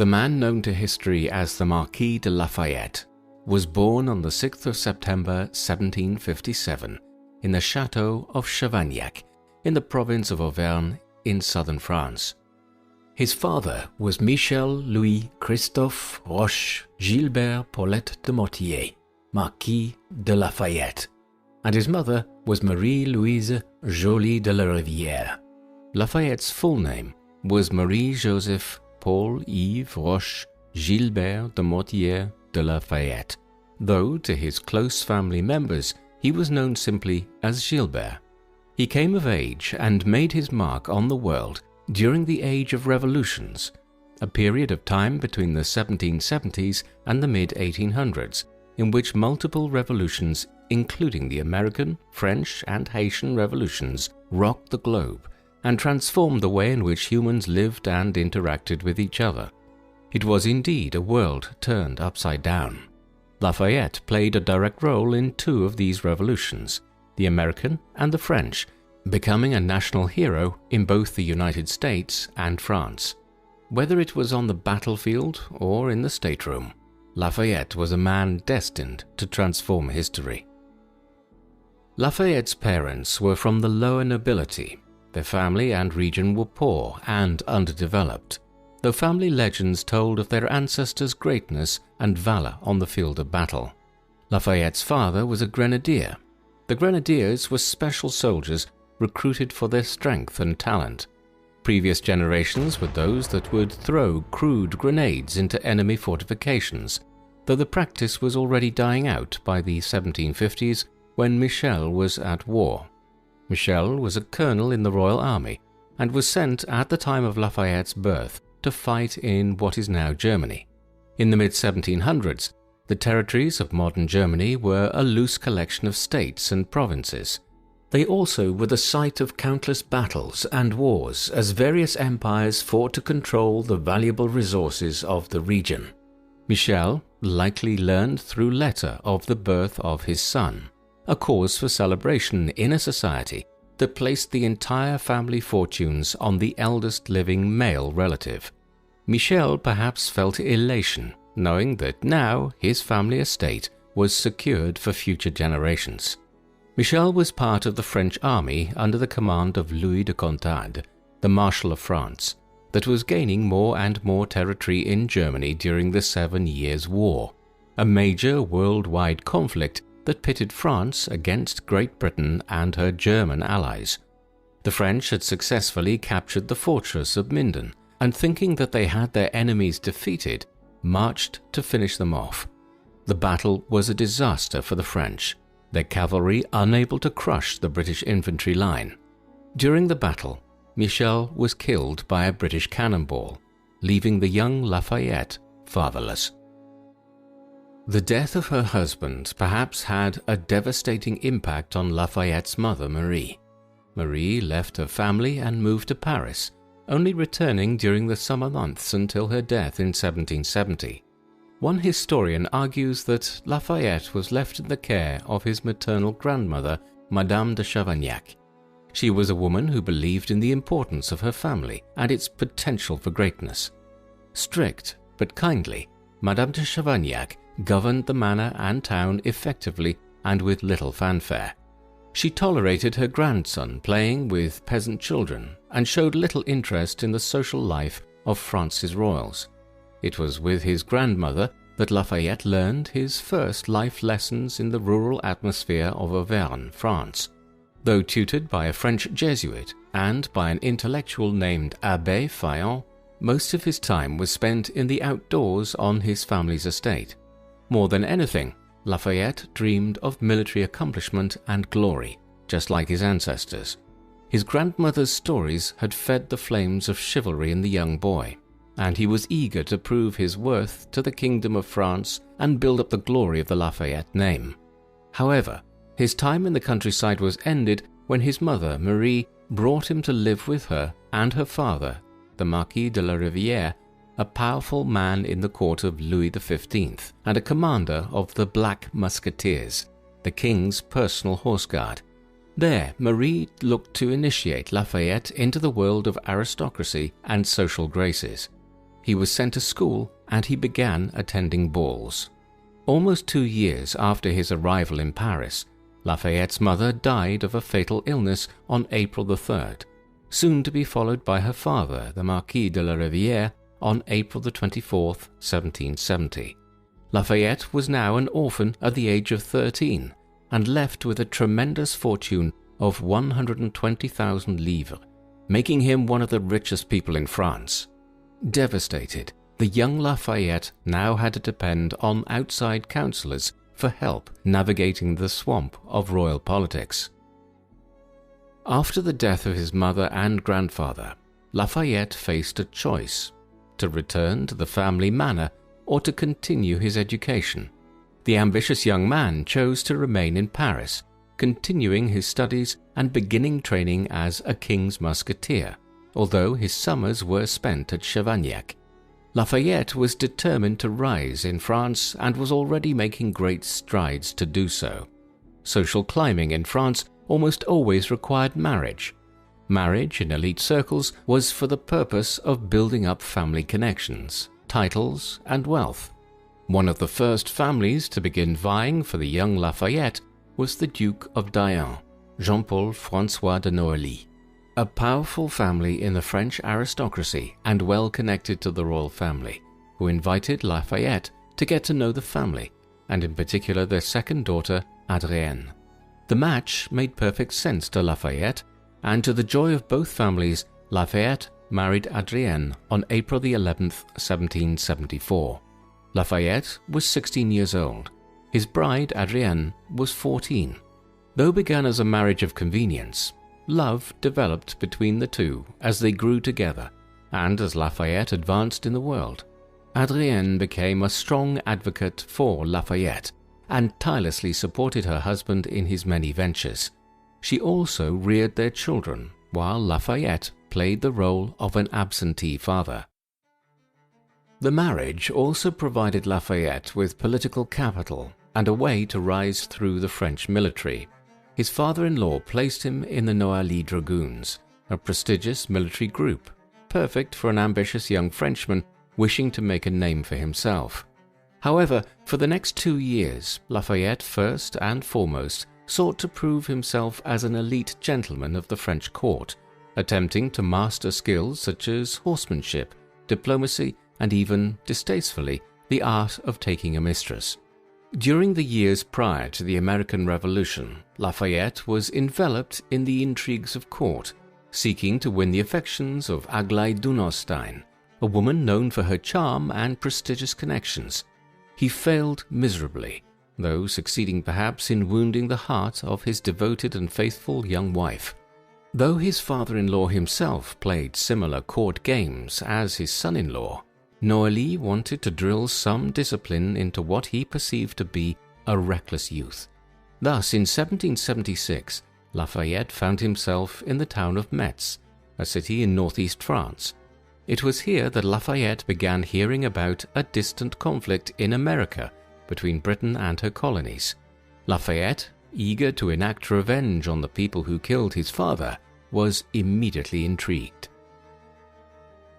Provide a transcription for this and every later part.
The man known to history as the Marquis de Lafayette was born on the 6th of September 1757 in the Château of Chavagnac in the province of Auvergne in southern France. His father was Michel Louis Christophe Roche Gilbert Paulette de Mortier, Marquis de Lafayette, and his mother was Marie-Louise Joly de la Rivière. Lafayette's full name was Marie-Joseph Paul-Yves Roche Gilbert de Mortier de Lafayette, though to his close family members he was known simply as Gilbert. He came of age and made his mark on the world during the Age of Revolutions, a period of time between the 1770s and the mid-1800s, in which multiple revolutions, including the American, French, and Haitian revolutions, rocked the globe and transformed the way in which humans lived and interacted with each other. It was indeed a world turned upside down. Lafayette played a direct role in two of these revolutions, the American and the French, becoming a national hero in both the United States and France. Whether it was on the battlefield or in the stateroom, Lafayette was a man destined to transform history. Lafayette's parents were from the lower nobility. Their family and region were poor and underdeveloped, though family legends told of their ancestors' greatness and valor on the field of battle. Lafayette's father was a grenadier. The grenadiers were special soldiers recruited for their strength and talent. Previous generations were those that would throw crude grenades into enemy fortifications, though the practice was already dying out by the 1750s when Michel was at war. Michel was a colonel in the Royal Army and was sent at the time of Lafayette's birth to fight in what is now Germany. In the mid-1700s, the territories of modern Germany were a loose collection of states and provinces. They also were the site of countless battles and wars as various empires fought to control the valuable resources of the region. Michel likely learned through letter of the birth of his son, a cause for celebration in a society that placed the entire family fortunes on the eldest living male relative. Michel perhaps felt elation, knowing that now his family estate was secured for future generations. Michel was part of the French army under the command of Louis de Contades, the Marshal of France, that was gaining more and more territory in Germany during the 7 Years' War, a major worldwide conflict that pitted France against Great Britain and her German allies. The French had successfully captured the fortress of Minden, and thinking that they had their enemies defeated, marched to finish them off. The battle was a disaster for the French, their cavalry unable to crush the British infantry line. During the battle, Michel was killed by a British cannonball, leaving the young Lafayette fatherless. The death of her husband perhaps had a devastating impact on Lafayette's mother, Marie. Marie left her family and moved to Paris, only returning during the summer months until her death in 1770. One historian argues that Lafayette was left in the care of his maternal grandmother, Madame de Chavagnac. She was a woman who believed in the importance of her family and its potential for greatness. Strict but kindly, Madame de Chavagnac governed the manor and town effectively and with little fanfare. She tolerated her grandson playing with peasant children and showed little interest in the social life of France's royals. It was with his grandmother that Lafayette learned his first life lessons in the rural atmosphere of Auvergne, France. Though tutored by a French Jesuit and by an intellectual named Abbé Fayon, most of his time was spent in the outdoors on his family's estate. More than anything, Lafayette dreamed of military accomplishment and glory, just like his ancestors. His grandmother's stories had fed the flames of chivalry in the young boy, and he was eager to prove his worth to the Kingdom of France and build up the glory of the Lafayette name. However, his time in the countryside was ended when his mother, Marie, brought him to live with her and her father, the Marquis de la Rivière, a powerful man in the court of Louis XV and a commander of the Black Musketeers, the king's personal horse guard. There, Marie looked to initiate Lafayette into the world of aristocracy and social graces. He was sent to school and he began attending balls. Almost 2 years after his arrival in Paris, Lafayette's mother died of a fatal illness on April the 3rd, soon to be followed by her father, the Marquis de la Rivière, on April the 24th, 1770. Lafayette was now an orphan at the age of 13 and left with a tremendous fortune of 120,000 livres, making him one of the richest people in France. Devastated, the young Lafayette now had to depend on outside counselors for help navigating the swamp of royal politics. After the death of his mother and grandfather, Lafayette faced a choice: to return to the family manor or to continue his education. The ambitious young man chose to remain in Paris, continuing his studies and beginning training as a king's musketeer, although his summers were spent at Chavagnac. Lafayette was determined to rise in France and was already making great strides to do so. Social climbing in France almost always required marriage. Marriage in elite circles was for the purpose of building up family connections, titles, and wealth. One of the first families to begin vying for the young Lafayette was the Duke of Diane, Jean-Paul François de Noailly, a powerful family in the French aristocracy and well connected to the royal family, who invited Lafayette to get to know the family, and in particular their second daughter, Adrienne. The match made perfect sense to Lafayette, and to the joy of both families, Lafayette married Adrienne on April the 11th, 1774. Lafayette was 16 years old. His bride, Adrienne, was 14. Though begun as a marriage of convenience, love developed between the two as they grew together, and as Lafayette advanced in the world. Adrienne became a strong advocate for Lafayette and tirelessly supported her husband in his many ventures. She also reared their children, while Lafayette played the role of an absentee father. The marriage also provided Lafayette with political capital and a way to rise through the French military. His father-in-law placed him in the Noailly Dragoons, a prestigious military group, perfect for an ambitious young Frenchman wishing to make a name for himself. However, for the next 2 years, Lafayette first and foremost sought to prove himself as an elite gentleman of the French court, attempting to master skills such as horsemanship, diplomacy, and even, distastefully, the art of taking a mistress. During the years prior to the American Revolution, Lafayette was enveloped in the intrigues of court, seeking to win the affections of Aglaé Dunostein, a woman known for her charm and prestigious connections. He failed miserably, though succeeding perhaps in wounding the heart of his devoted and faithful young wife. Though his father-in-law himself played similar court games as his son-in-law, Noailly wanted to drill some discipline into what he perceived to be a reckless youth. Thus, in 1776, Lafayette found himself in the town of Metz, a city in northeast France. It was here that Lafayette began hearing about a distant conflict in America between Britain and her colonies. Lafayette, eager to enact revenge on the people who killed his father, was immediately intrigued.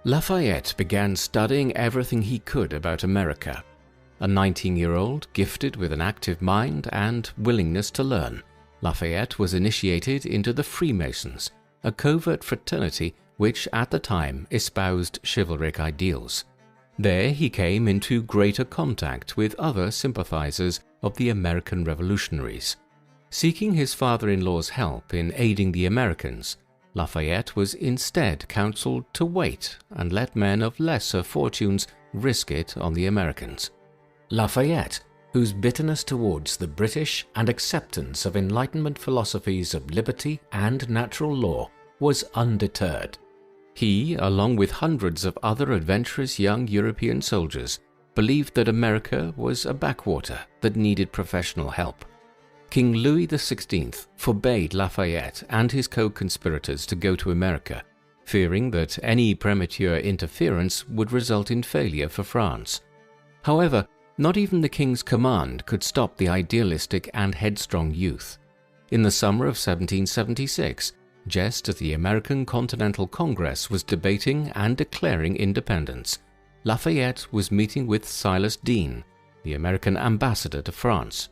Lafayette began studying everything he could about America. A 19-year-old gifted with an active mind and willingness to learn, Lafayette was initiated into the Freemasons, a covert fraternity which at the time espoused chivalric ideals. There he came into greater contact with other sympathizers of the American revolutionaries. Seeking his father-in-law's help in aiding the Americans, Lafayette was instead counseled to wait and let men of lesser fortunes risk it on the Americans. Lafayette, whose bitterness towards the British and acceptance of Enlightenment philosophies of liberty and natural law was undeterred. He, along with hundreds of other adventurous young European soldiers, believed that America was a backwater that needed professional help. King Louis XVI forbade Lafayette and his co-conspirators to go to America, fearing that any premature interference would result in failure for France. However, not even the king's command could stop the idealistic and headstrong youth. In the summer of 1776, just as the American Continental Congress was debating and declaring independence, Lafayette was meeting with Silas Deane, the American ambassador to France.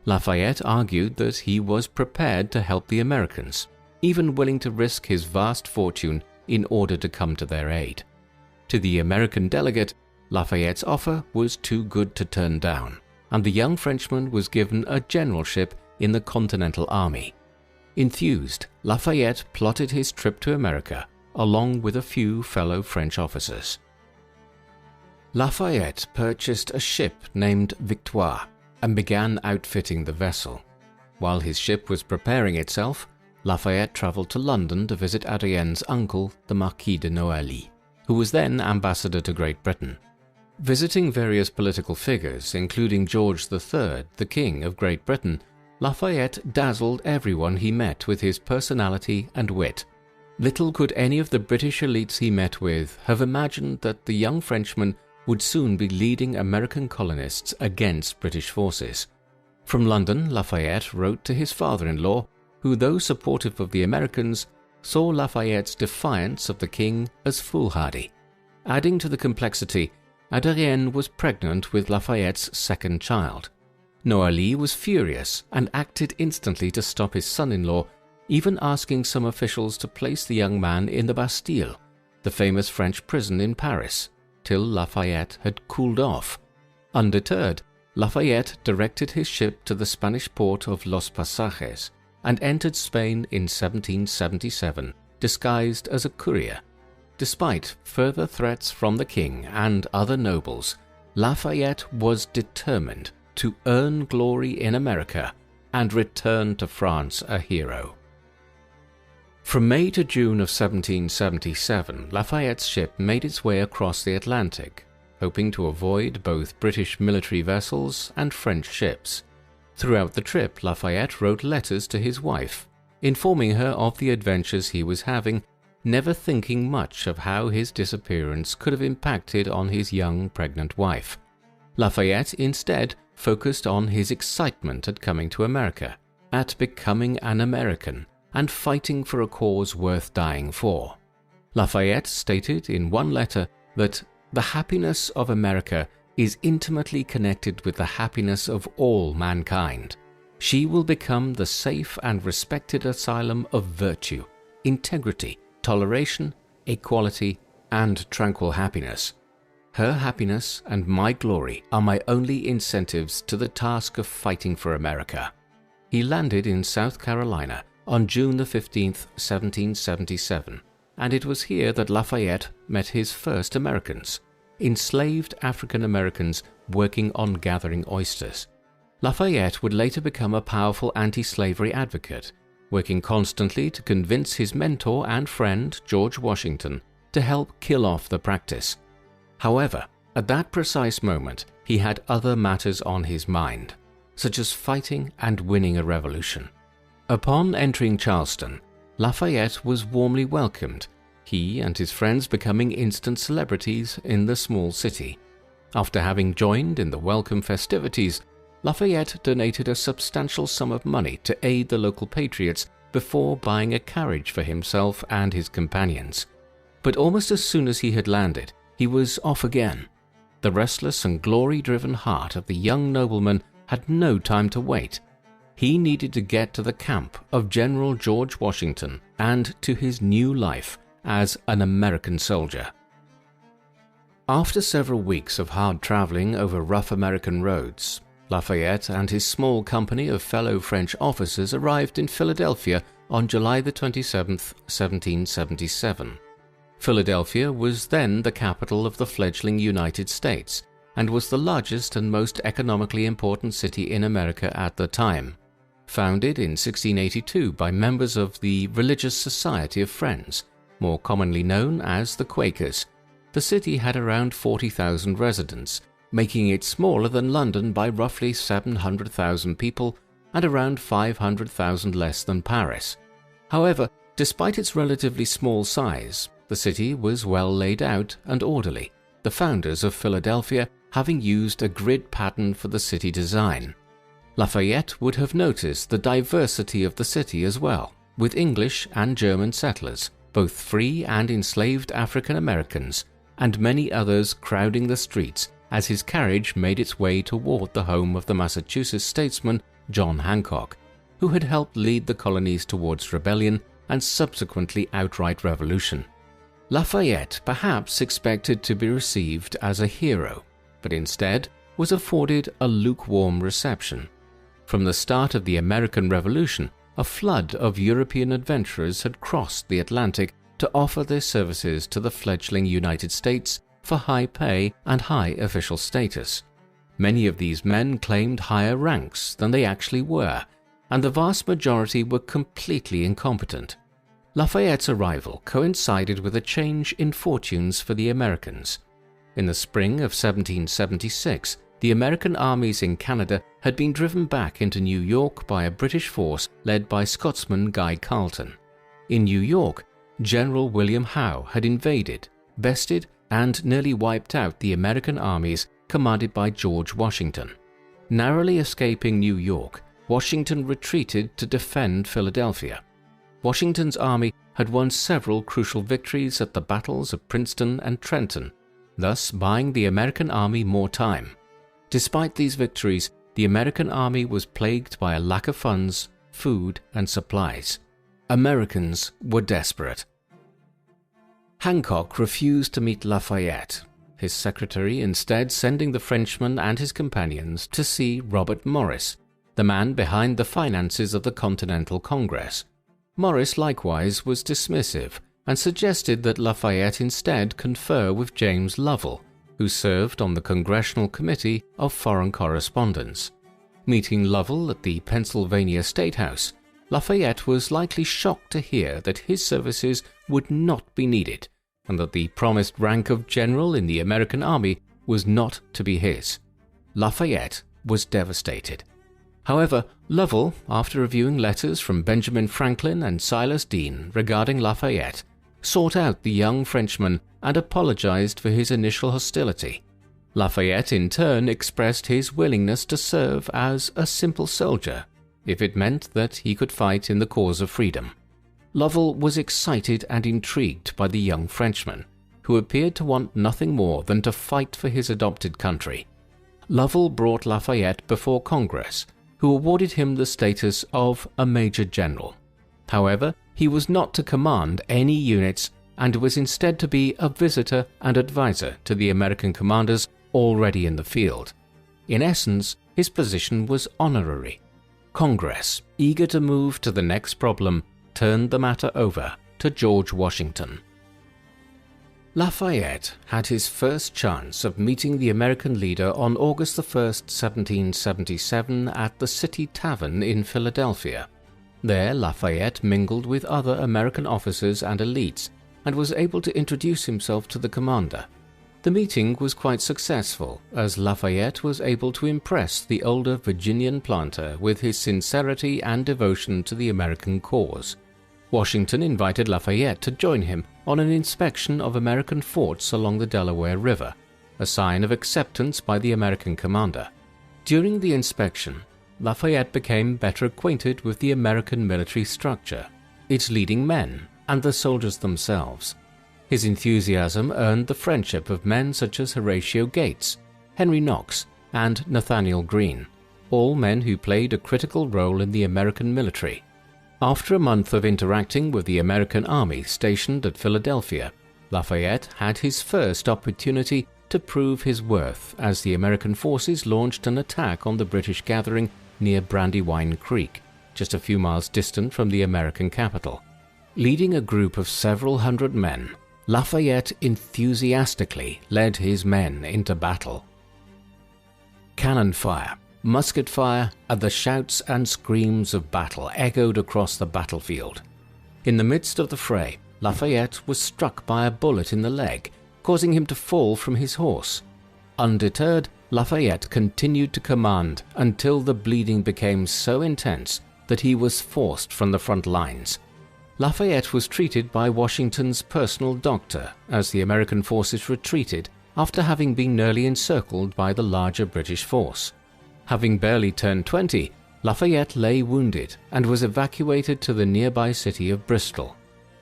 Lafayette argued that he was prepared to help the Americans, even willing to risk his vast fortune in order to come to their aid. To the American delegate, Lafayette's offer was too good to turn down, and the young Frenchman was given a generalship in the Continental Army. Enthused, Lafayette plotted his trip to America, along with a few fellow French officers. Lafayette purchased a ship named Victoire and began outfitting the vessel. While his ship was preparing itself, Lafayette travelled to London to visit Adrienne's uncle, the Marquis de Noailles, who was then ambassador to Great Britain. Visiting various political figures, including George III, the King of Great Britain, Lafayette dazzled everyone he met with his personality and wit. Little could any of the British elites he met with have imagined that the young Frenchman would soon be leading American colonists against British forces. From London, Lafayette wrote to his father-in-law, who, though supportive of the Americans, saw Lafayette's defiance of the king as foolhardy. Adding to the complexity, Adrienne was pregnant with Lafayette's second child. Noailles was furious and acted instantly to stop his son-in-law, even asking some officials to place the young man in the Bastille, the famous French prison in Paris, till Lafayette had cooled off. Undeterred, Lafayette directed his ship to the Spanish port of Los Pasajes and entered Spain in 1777, disguised as a courier. Despite further threats from the king and other nobles, Lafayette was determined to earn glory in America and return to France a hero. From May to June of 1777, Lafayette's ship made its way across the Atlantic, hoping to avoid both British military vessels and French ships. Throughout the trip, Lafayette wrote letters to his wife, informing her of the adventures he was having, never thinking much of how his disappearance could have impacted on his young pregnant wife. Lafayette instead focused on his excitement at coming to America, at becoming an American, and fighting for a cause worth dying for. Lafayette stated in one letter that the happiness of America is intimately connected with the happiness of all mankind. She will become the safe and respected asylum of virtue, integrity, toleration, equality, and tranquil happiness. Her happiness and my glory are my only incentives to the task of fighting for America. He landed in South Carolina on June 15, 1777, and it was here that Lafayette met his first Americans, enslaved African Americans working on gathering oysters. Lafayette would later become a powerful anti-slavery advocate, working constantly to convince his mentor and friend, George Washington, to help kill off the practice. However, at that precise moment, he had other matters on his mind, such as fighting and winning a revolution. Upon entering Charleston, Lafayette was warmly welcomed, he and his friends becoming instant celebrities in the small city. After having joined in the welcome festivities, Lafayette donated a substantial sum of money to aid the local patriots before buying a carriage for himself and his companions. But almost as soon as he had landed, he was off again. The restless and glory-driven heart of the young nobleman had no time to wait. He needed to get to the camp of General George Washington and to his new life as an American soldier. After several weeks of hard traveling over rough American roads, Lafayette and his small company of fellow French officers arrived in Philadelphia on July 27, 1777. Philadelphia was then the capital of the fledgling United States and was the largest and most economically important city in America at the time. Founded in 1682 by members of the Religious Society of Friends, more commonly known as the Quakers, the city had around 40,000 residents, making it smaller than London by roughly 700,000 people and around 500,000 less than Paris. However, despite its relatively small size, the city was well laid out and orderly, the founders of Philadelphia having used a grid pattern for the city design. Lafayette would have noticed the diversity of the city as well, with English and German settlers, both free and enslaved African Americans, and many others crowding the streets as his carriage made its way toward the home of the Massachusetts statesman John Hancock, who had helped lead the colonies towards rebellion and subsequently outright revolution. Lafayette perhaps expected to be received as a hero, but instead was afforded a lukewarm reception. From the start of the American Revolution, a flood of European adventurers had crossed the Atlantic to offer their services to the fledgling United States for high pay and high official status. Many of these men claimed higher ranks than they actually were, and the vast majority were completely incompetent. Lafayette's arrival coincided with a change in fortunes for the Americans. In the spring of 1776, the American armies in Canada had been driven back into New York by a British force led by Scotsman Guy Carleton. In New York, General William Howe had invaded, bested, and nearly wiped out the American armies commanded by George Washington. Narrowly escaping New York, Washington retreated to defend Philadelphia. Washington's army had won several crucial victories at the battles of Princeton and Trenton, thus buying the American army more time. Despite these victories, the American army was plagued by a lack of funds, food, and supplies. Americans were desperate. Hancock refused to meet Lafayette, his secretary instead sending the Frenchman and his companions to see Robert Morris, the man behind the finances of the Continental Congress. Morris likewise was dismissive and suggested that Lafayette instead confer with James Lovell, who served on the Congressional Committee of Foreign Correspondence. Meeting Lovell at the Pennsylvania State House, Lafayette was likely shocked to hear that his services would not be needed and that the promised rank of general in the American army was not to be his. Lafayette was devastated. However, Lovell, after reviewing letters from Benjamin Franklin and Silas Deane regarding Lafayette, sought out the young Frenchman and apologized for his initial hostility. Lafayette in turn expressed his willingness to serve as a simple soldier, if it meant that he could fight in the cause of freedom. Lovell was excited and intrigued by the young Frenchman, who appeared to want nothing more than to fight for his adopted country. Lovell brought Lafayette before Congress, who awarded him the status of a Major General. However, he was not to command any units and was instead to be a visitor and advisor to the American commanders already in the field. In essence, his position was honorary. Congress, eager to move to the next problem, turned the matter over to George Washington. Lafayette had his first chance of meeting the American leader on August 1, 1777 at the City Tavern in Philadelphia. There, Lafayette mingled with other American officers and elites and was able to introduce himself to the commander. The meeting was quite successful, as Lafayette was able to impress the older Virginian planter with his sincerity and devotion to the American cause. Washington invited Lafayette to join him on an inspection of American forts along the Delaware River, a sign of acceptance by the American commander. During the inspection, Lafayette became better acquainted with the American military structure, its leading men, and the soldiers themselves. His enthusiasm earned the friendship of men such as Horatio Gates, Henry Knox, and Nathaniel Greene, all men who played a critical role in the American military. After a month of interacting with the American army stationed at Philadelphia, Lafayette had his first opportunity to prove his worth as the American forces launched an attack on the British gathering near Brandywine Creek, just a few miles distant from the American capital. Leading a group of several hundred men, Lafayette enthusiastically led his men into battle. Cannon fire, musket fire, and the shouts and screams of battle echoed across the battlefield. In the midst of the fray, Lafayette was struck by a bullet in the leg, causing him to fall from his horse. Undeterred, Lafayette continued to command until the bleeding became so intense that he was forced from the front lines. Lafayette was treated by Washington's personal doctor as the American forces retreated after having been nearly encircled by the larger British force. Having barely turned 20, Lafayette lay wounded and was evacuated to the nearby city of Bristol.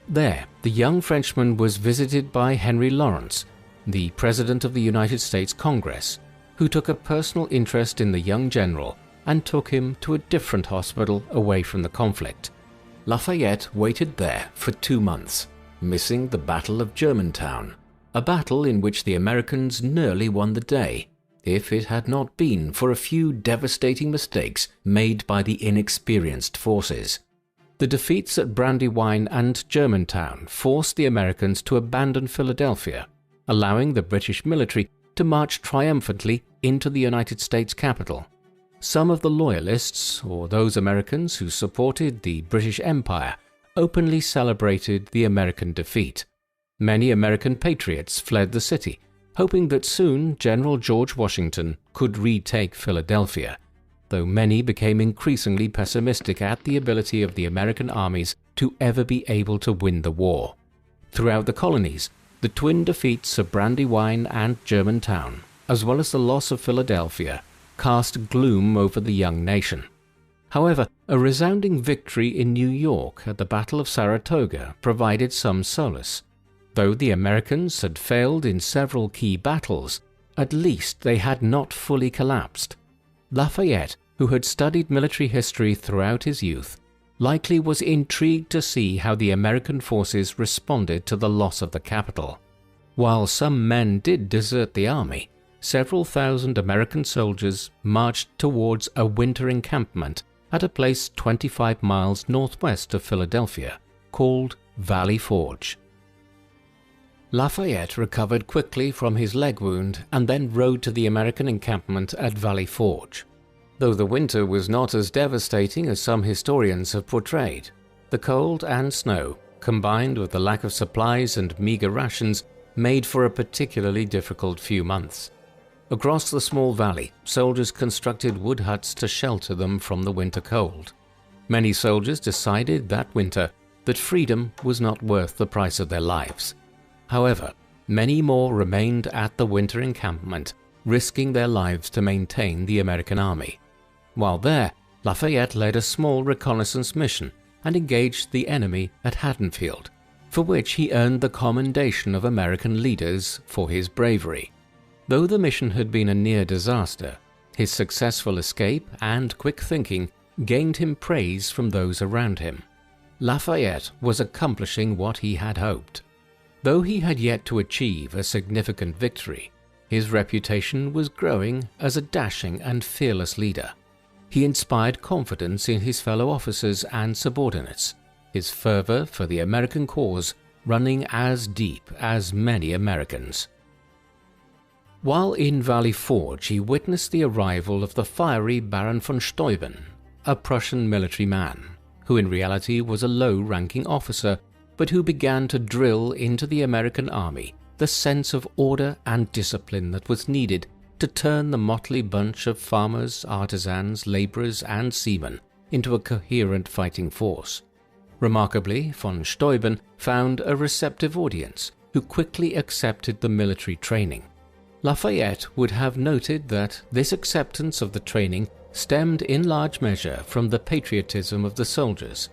There, the young Frenchman was visited by Henry Lawrence, the President of the United States Congress, who took a personal interest in the young general and took him to a different hospital away from the conflict. Lafayette waited there for 2 months, missing the Battle of Germantown, a battle in which the Americans nearly won the day, if it had not been for a few devastating mistakes made by the inexperienced forces. The defeats at Brandywine and Germantown forced the Americans to abandon Philadelphia, allowing the British military to march triumphantly into the United States capital. Some of the Loyalists, or those Americans who supported the British Empire, openly celebrated the American defeat. Many American patriots fled the city, hoping that soon General George Washington could retake Philadelphia, though many became increasingly pessimistic at the ability of the American armies to ever be able to win the war. Throughout the colonies, the twin defeats of Brandywine and Germantown, as well as the loss of Philadelphia, cast gloom over the young nation. However, a resounding victory in New York at the Battle of Saratoga provided some solace. Though the Americans had failed in several key battles, at least they had not fully collapsed. Lafayette, who had studied military history throughout his youth, likely was intrigued to see how the American forces responded to the loss of the capital. While some men did desert the army, several thousand American soldiers marched towards a winter encampment at a place 25 miles northwest of Philadelphia, called Valley Forge. Lafayette recovered quickly from his leg wound and then rode to the American encampment at Valley Forge. Though the winter was not as devastating as some historians have portrayed, the cold and snow, combined with the lack of supplies and meager rations, made for a particularly difficult few months. Across the small valley, soldiers constructed wood huts to shelter them from the winter cold. Many soldiers decided that winter that freedom was not worth the price of their lives. However, many more remained at the winter encampment, risking their lives to maintain the American army. While there, Lafayette led a small reconnaissance mission and engaged the enemy at Haddonfield, for which he earned the commendation of American leaders for his bravery. Though the mission had been a near disaster, his successful escape and quick thinking gained him praise from those around him. Lafayette was accomplishing what he had hoped. Though he had yet to achieve a significant victory, his reputation was growing as a dashing and fearless leader. He inspired confidence in his fellow officers and subordinates, his fervor for the American cause running as deep as many Americans. While in Valley Forge, he witnessed the arrival of the fiery Baron von Steuben, a Prussian military man, who in reality was a low-ranking officer, but who began to drill into the American army the sense of order and discipline that was needed to turn the motley bunch of farmers, artisans, laborers, and seamen into a coherent fighting force. Remarkably, von Steuben found a receptive audience who quickly accepted the military training. Lafayette would have noted that this acceptance of the training stemmed in large measure from the patriotism of the soldiers.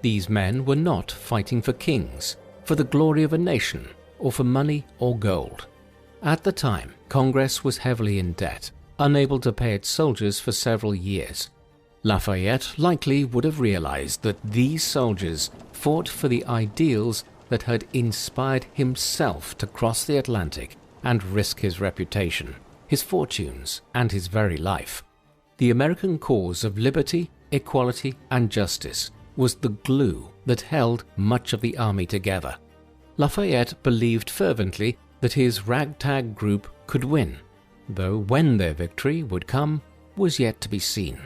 These men were not fighting for kings, for the glory of a nation, or for money or gold. At the time, Congress was heavily in debt, unable to pay its soldiers for several years. Lafayette likely would have realized that these soldiers fought for the ideals that had inspired himself to cross the Atlantic and risk his reputation, his fortunes, and his very life. The American cause of liberty, equality, and justice was the glue that held much of the army together. Lafayette believed fervently that his ragtag group could win, though when their victory would come was yet to be seen.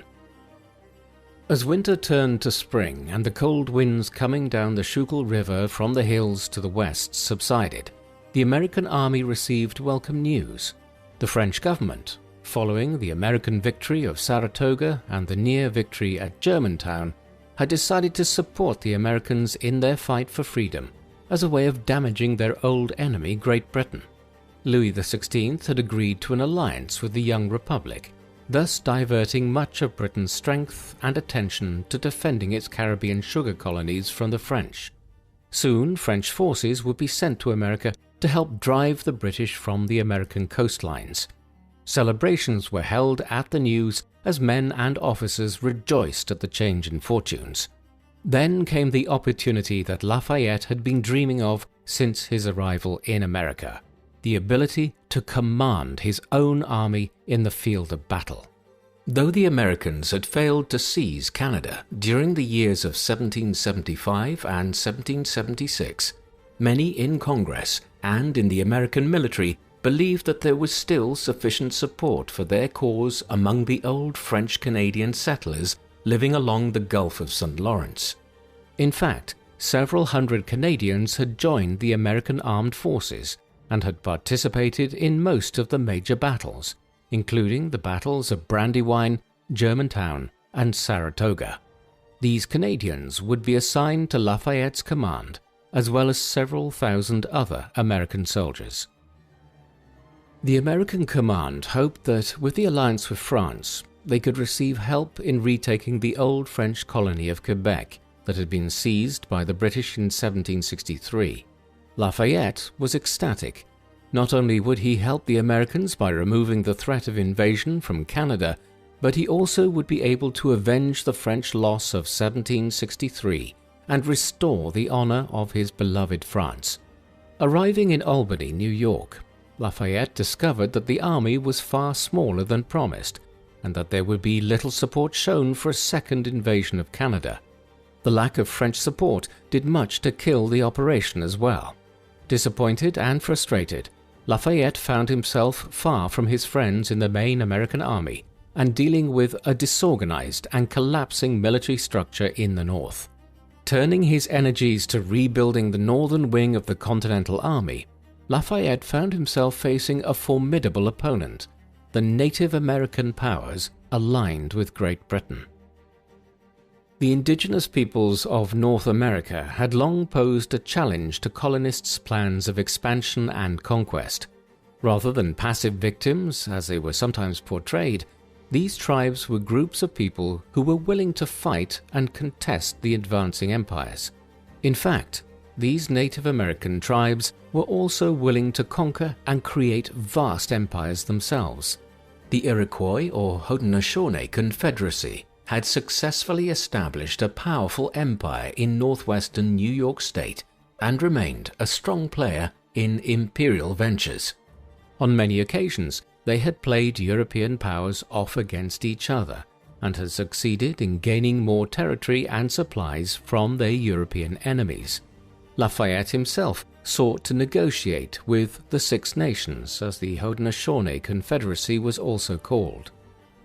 As winter turned to spring and the cold winds coming down the Schuylkill River from the hills to the west subsided, the American army received welcome news. The French government, following the American victory of Saratoga and the near victory at Germantown, had decided to support the Americans in their fight for freedom as a way of damaging their old enemy Great Britain. Louis XVI had agreed to an alliance with the young republic, thus diverting much of Britain's strength and attention to defending its Caribbean sugar colonies from the French. Soon French forces would be sent to America to help drive the British from the American coastlines. Celebrations were held at the news as men and officers rejoiced at the change in fortunes. Then came the opportunity that Lafayette had been dreaming of since his arrival in America: the ability to command his own army in the field of battle. Though the Americans had failed to seize Canada during the years of 1775 and 1776, many in Congress and in the American military believed that there was still sufficient support for their cause among the old French-Canadian settlers living along the Gulf of St. Lawrence. In fact, several hundred Canadians had joined the American armed forces and had participated in most of the major battles, including the battles of Brandywine, Germantown, and Saratoga. These Canadians would be assigned to Lafayette's command, as well as several thousand other American soldiers. The American command hoped that, with the alliance with France, they could receive help in retaking the old French colony of Quebec that had been seized by the British in 1763. Lafayette was ecstatic. Not only would he help the Americans by removing the threat of invasion from Canada, but he also would be able to avenge the French loss of 1763 and restore the honor of his beloved France. Arriving in Albany, New York, Lafayette discovered that the army was far smaller than promised, and that there would be little support shown for a second invasion of Canada. The lack of French support did much to kill the operation as well. Disappointed and frustrated, Lafayette found himself far from his friends in the main American army and dealing with a disorganized and collapsing military structure in the north. Turning his energies to rebuilding the northern wing of the Continental Army, Lafayette found himself facing a formidable opponent, the Native American powers aligned with Great Britain. The indigenous peoples of North America had long posed a challenge to colonists' plans of expansion and conquest. Rather than passive victims, as they were sometimes portrayed, these tribes were groups of people who were willing to fight and contest the advancing empires. In fact, these Native American tribes were also willing to conquer and create vast empires themselves. The Iroquois or Haudenosaunee Confederacy had successfully established a powerful empire in northwestern New York State and remained a strong player in imperial ventures. On many occasions, they had played European powers off against each other and had succeeded in gaining more territory and supplies from their European enemies. Lafayette himself sought to negotiate with the Six Nations, as the Haudenosaunee Confederacy was also called.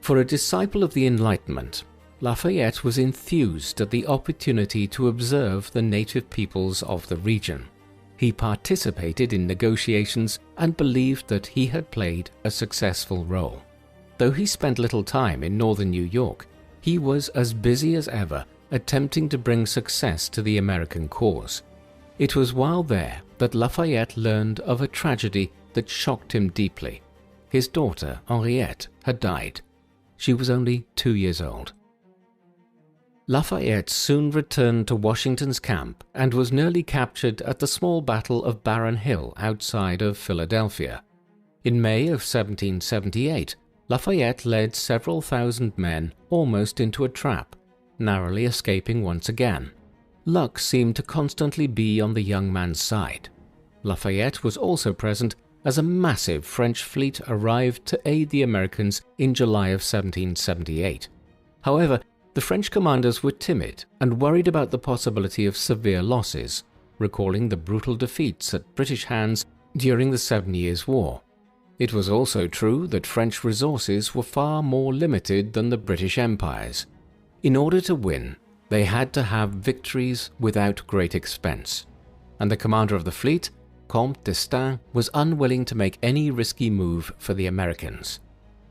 For a disciple of the Enlightenment, Lafayette was enthused at the opportunity to observe the native peoples of the region. He participated in negotiations and believed that he had played a successful role. Though he spent little time in northern New York, he was as busy as ever attempting to bring success to the American cause. It was while there that Lafayette learned of a tragedy that shocked him deeply. His daughter, Henriette, had died. She was only 2 years old. Lafayette soon returned to Washington's camp and was nearly captured at the small battle of Barron Hill outside of Philadelphia. In May of 1778, Lafayette led several thousand men almost into a trap, narrowly escaping once again. Luck seemed to constantly be on the young man's side. Lafayette was also present as a massive French fleet arrived to aid the Americans in July of 1778. However, the French commanders were timid and worried about the possibility of severe losses, recalling the brutal defeats at British hands during the 7 Years' War. It was also true that French resources were far more limited than the British Empire's. In order to win, they had to have victories without great expense, and the commander of the fleet, Comte d'Estaing, was unwilling to make any risky move for the Americans.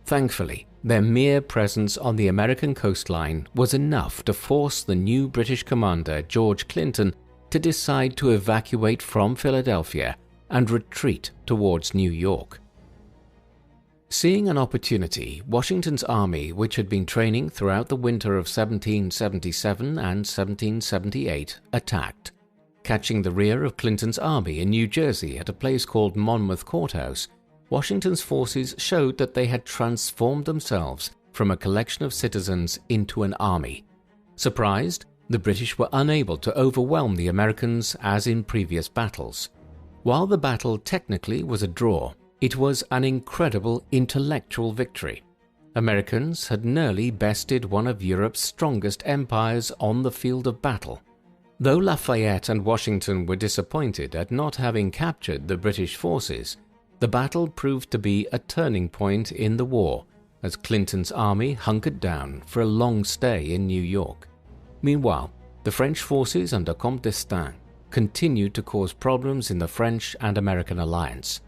Thankfully, their mere presence on the American coastline was enough to force the new British commander, George Clinton, to decide to evacuate from Philadelphia and retreat towards New York. Seeing an opportunity, Washington's army, which had been training throughout the winter of 1777 and 1778, attacked. Catching the rear of Clinton's army in New Jersey at a place called Monmouth Courthouse, Washington's forces showed that they had transformed themselves from a collection of citizens into an army. Surprised, the British were unable to overwhelm the Americans as in previous battles. While the battle technically was a draw, it was an incredible intellectual victory. Americans had nearly bested one of Europe's strongest empires on the field of battle. Though Lafayette and Washington were disappointed at not having captured the British forces, the battle proved to be a turning point in the war, as Clinton's army hunkered down for a long stay in New York. Meanwhile, the French forces under Comte d'Estaing continued to cause problems in the French and American alliance.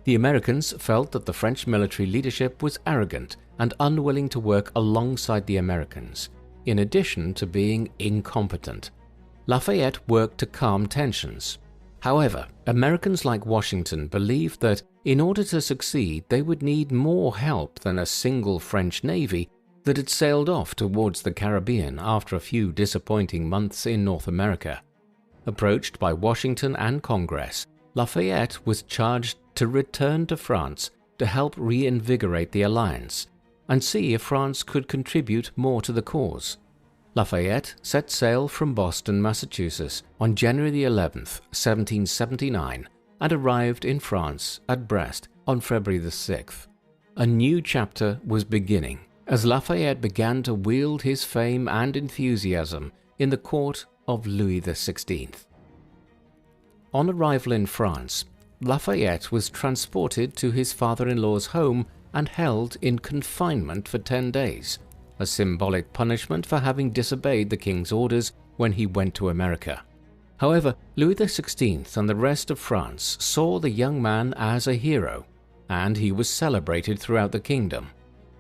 The Americans felt that the French military leadership was arrogant and unwilling to work alongside the Americans, in addition to being incompetent. Lafayette worked to calm tensions. However, Americans like Washington believed that in order to succeed they would need more help than a single French navy that had sailed off towards the Caribbean after a few disappointing months in North America. Approached by Washington and Congress, Lafayette was charged to return to France to help reinvigorate the alliance and see if France could contribute more to the cause. Lafayette set sail from Boston, Massachusetts on January 11th, 1779 and arrived in France at Brest on February 6th. A new chapter was beginning as Lafayette began to wield his fame and enthusiasm in the court of Louis XVI. On arrival in France, Lafayette was transported to his father-in-law's home and held in confinement for 10 days, a symbolic punishment for having disobeyed the king's orders when he went to America. However, Louis XVI and the rest of France saw the young man as a hero, and he was celebrated throughout the kingdom.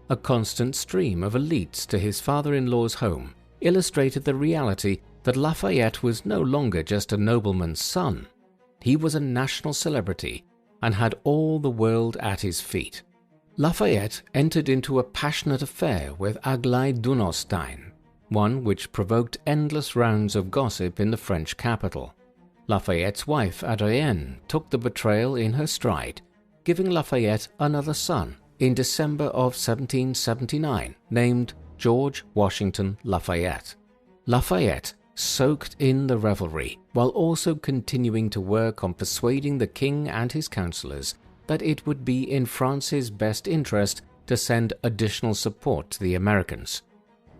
A constant stream of elites to his father-in-law's home illustrated the reality that Lafayette was no longer just a nobleman's son. He was a national celebrity and had all the world at his feet. Lafayette entered into a passionate affair with Aglaé Dunostein, one which provoked endless rounds of gossip in the French capital. Lafayette's wife Adrienne took the betrayal in her stride, giving Lafayette another son in December of 1779 named George Washington Lafayette. Lafayette soaked in the revelry while also continuing to work on persuading the king and his councillors that it would be in France's best interest to send additional support to the Americans.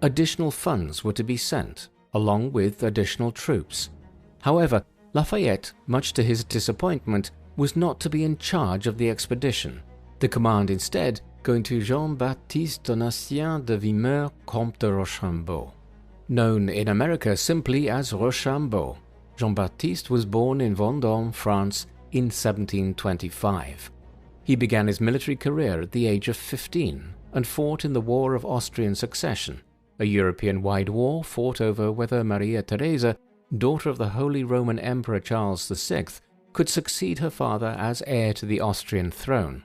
Additional funds were to be sent, along with additional troops. However, Lafayette, much to his disappointment, was not to be in charge of the expedition, the command instead going to Jean-Baptiste Donatien de Vimeur, Comte de Rochambeau. Known in America simply as Rochambeau, Jean-Baptiste was born in Vendôme, France in 1725. He began his military career at the age of 15 and fought in the War of Austrian Succession, a European-wide war fought over whether Maria Theresa, daughter of the Holy Roman Emperor Charles VI, could succeed her father as heir to the Austrian throne.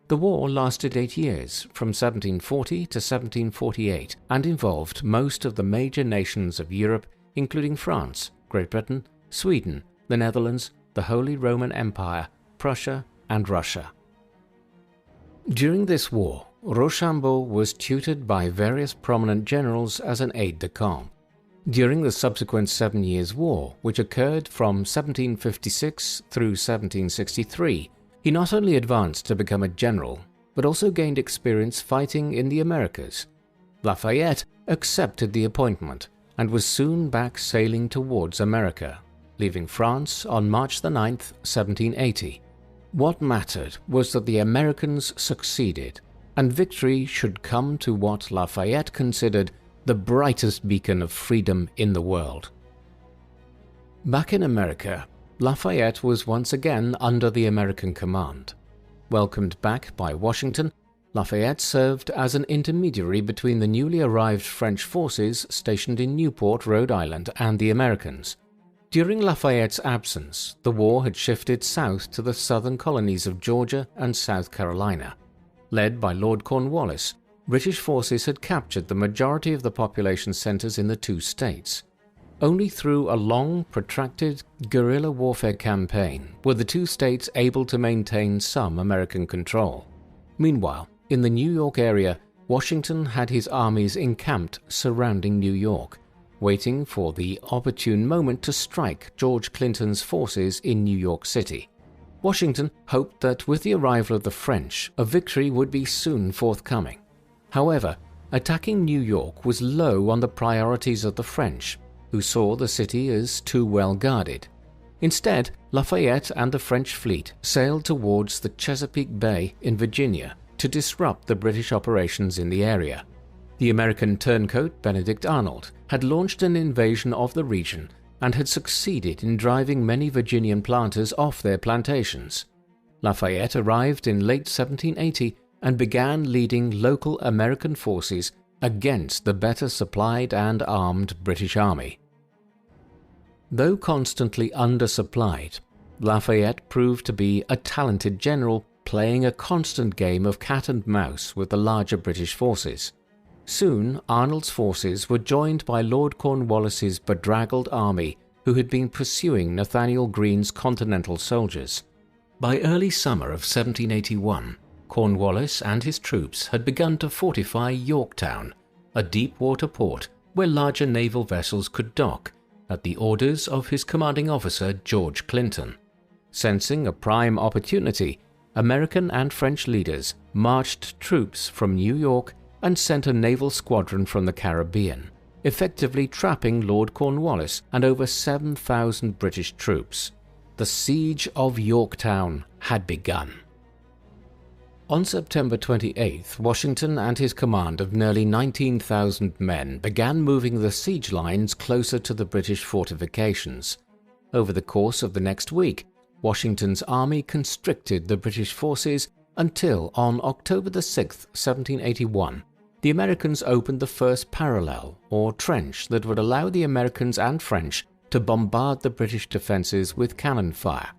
The war lasted 8 years, from 1740 to 1748, and involved most of the major nations of Europe, including France, Great Britain, Sweden, the Netherlands, the Holy Roman Empire, Prussia, and Russia. During this war, Rochambeau was tutored by various prominent generals as an aide-de-camp. During the subsequent 7 Years' War, which occurred from 1756 through 1763, he not only advanced to become a general, but also gained experience fighting in the Americas. Lafayette accepted the appointment and was soon back sailing towards America, leaving France on March 9, 1780. What mattered was that the Americans succeeded, and victory should come to what Lafayette considered the brightest beacon of freedom in the world. Back in America, Lafayette was once again under the American command. Welcomed back by Washington, Lafayette served as an intermediary between the newly arrived French forces stationed in Newport, Rhode Island, and the Americans. During Lafayette's absence, the war had shifted south to the southern colonies of Georgia and South Carolina. Led by Lord Cornwallis, British forces had captured the majority of the population centers in the two states. Only through a long, protracted guerrilla warfare campaign were the two states able to maintain some American control. Meanwhile, in the New York area, Washington had his armies encamped surrounding New York, waiting for the opportune moment to strike George Clinton's forces in New York City. Washington hoped that with the arrival of the French, a victory would be soon forthcoming. However, attacking New York was low on the priorities of the French, who saw the city as too well guarded. Instead, Lafayette and the French fleet sailed towards the Chesapeake Bay in Virginia to disrupt the British operations in the area. The American turncoat Benedict Arnold had launched an invasion of the region and had succeeded in driving many Virginian planters off their plantations. Lafayette arrived in late 1780 and began leading local American forces against the better supplied and armed British army. Though constantly undersupplied, Lafayette proved to be a talented general playing a constant game of cat and mouse with the larger British forces. Soon, Arnold's forces were joined by Lord Cornwallis's bedraggled army who had been pursuing Nathaniel Greene's Continental soldiers. By early summer of 1781, Cornwallis and his troops had begun to fortify Yorktown, a deep-water port where larger naval vessels could dock, at the orders of his commanding officer George Clinton. Sensing a prime opportunity, American and French leaders marched troops from New York and sent a naval squadron from the Caribbean, effectively trapping Lord Cornwallis and over 7,000 British troops. The siege of Yorktown had begun. On September 28th, Washington and his command of nearly 19,000 men began moving the siege lines closer to the British fortifications. Over the course of the next week, Washington's army constricted the British forces until on October 6, 1781, the Americans opened the first parallel or trench that would allow the Americans and French to bombard the British defenses with cannon fire.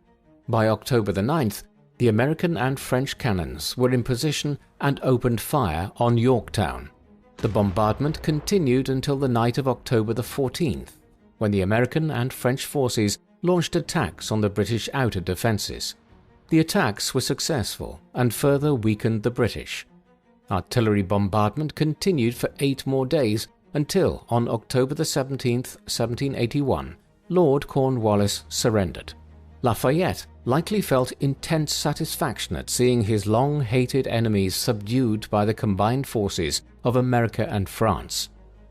By October 9th, the American and French cannons were in position and opened fire on Yorktown. The bombardment continued until the night of October 14th, when the American and French forces launched attacks on the British outer defenses. The attacks were successful and further weakened the British. Artillery bombardment continued for 8 more days until, on October 17th, 1781, Lord Cornwallis surrendered. Lafayette likely felt intense satisfaction at seeing his long-hated enemies subdued by the combined forces of America and France.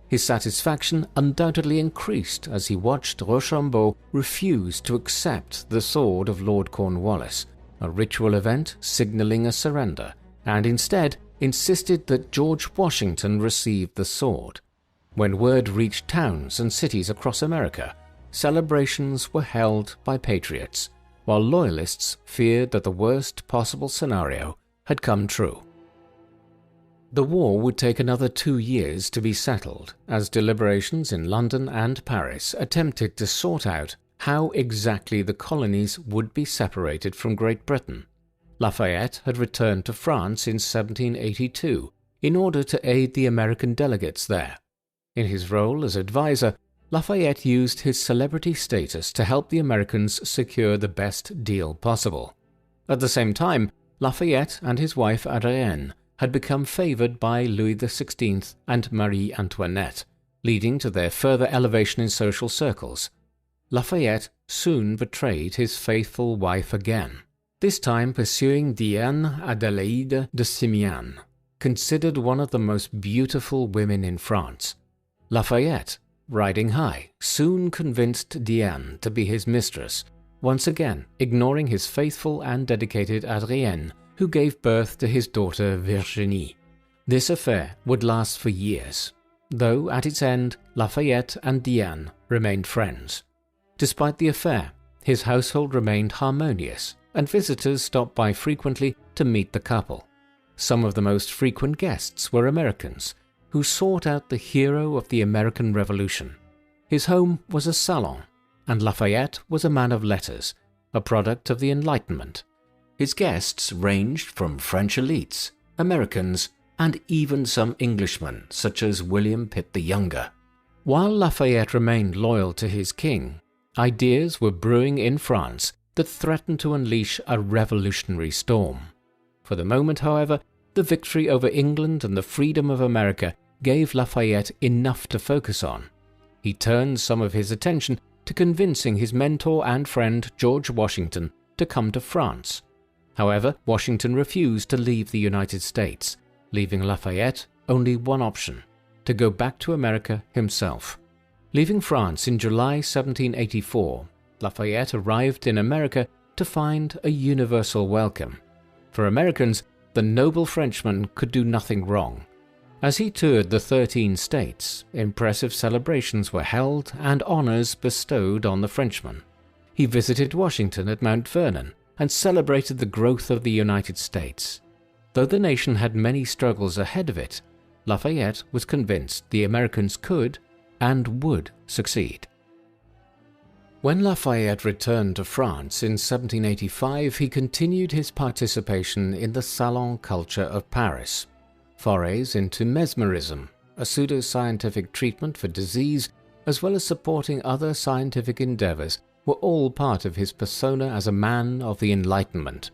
His satisfaction undoubtedly increased as he watched Rochambeau refuse to accept the sword of Lord Cornwallis, a ritual event signaling a surrender, and instead insisted that George Washington receive the sword. When word reached towns and cities across America, celebrations were held by patriots, while loyalists feared that the worst possible scenario had come true. The war would take another 2 years to be settled, as deliberations in London and Paris attempted to sort out how exactly the colonies would be separated from Great Britain. Lafayette had returned to France in 1782 in order to aid the American delegates there. In his role as advisor, Lafayette used his celebrity status to help the Americans secure the best deal possible. At the same time, Lafayette and his wife Adrienne had become favored by Louis XVI and Marie Antoinette, leading to their further elevation in social circles. Lafayette soon betrayed his faithful wife again, this time pursuing Diane Adélaïde de Simiane, considered one of the most beautiful women in France. Lafayette, riding high, soon convinced Diane to be his mistress, once again ignoring his faithful and dedicated Adrienne, who gave birth to his daughter Virginie. This affair would last for years, though at its end Lafayette and Diane remained friends. Despite the affair, his household remained harmonious, and visitors stopped by frequently to meet the couple. Some of the most frequent guests were Americans, who sought out the hero of the American Revolution. His home was a salon, and Lafayette was a man of letters, a product of the Enlightenment. His guests ranged from French elites, Americans, and even some Englishmen such as William Pitt the Younger. While Lafayette remained loyal to his king, ideas were brewing in France that threatened to unleash a revolutionary storm. For the moment, however, the victory over England and the freedom of America gave Lafayette enough to focus on. He turned some of his attention to convincing his mentor and friend George Washington to come to France. However, Washington refused to leave the United States, leaving Lafayette only one option: to go back to America himself. Leaving France in July 1784, Lafayette arrived in America to find a universal welcome. For Americans, the noble Frenchman could do nothing wrong. As he toured the 13 states, impressive celebrations were held and honors bestowed on the Frenchman. He visited Washington at Mount Vernon and celebrated the growth of the United States. Though the nation had many struggles ahead of it, Lafayette was convinced the Americans could and would succeed. When Lafayette returned to France in 1785, he continued his participation in the salon culture of Paris. Forays into mesmerism, a pseudo-scientific treatment for disease, as well as supporting other scientific endeavors, were all part of his persona as a man of the Enlightenment.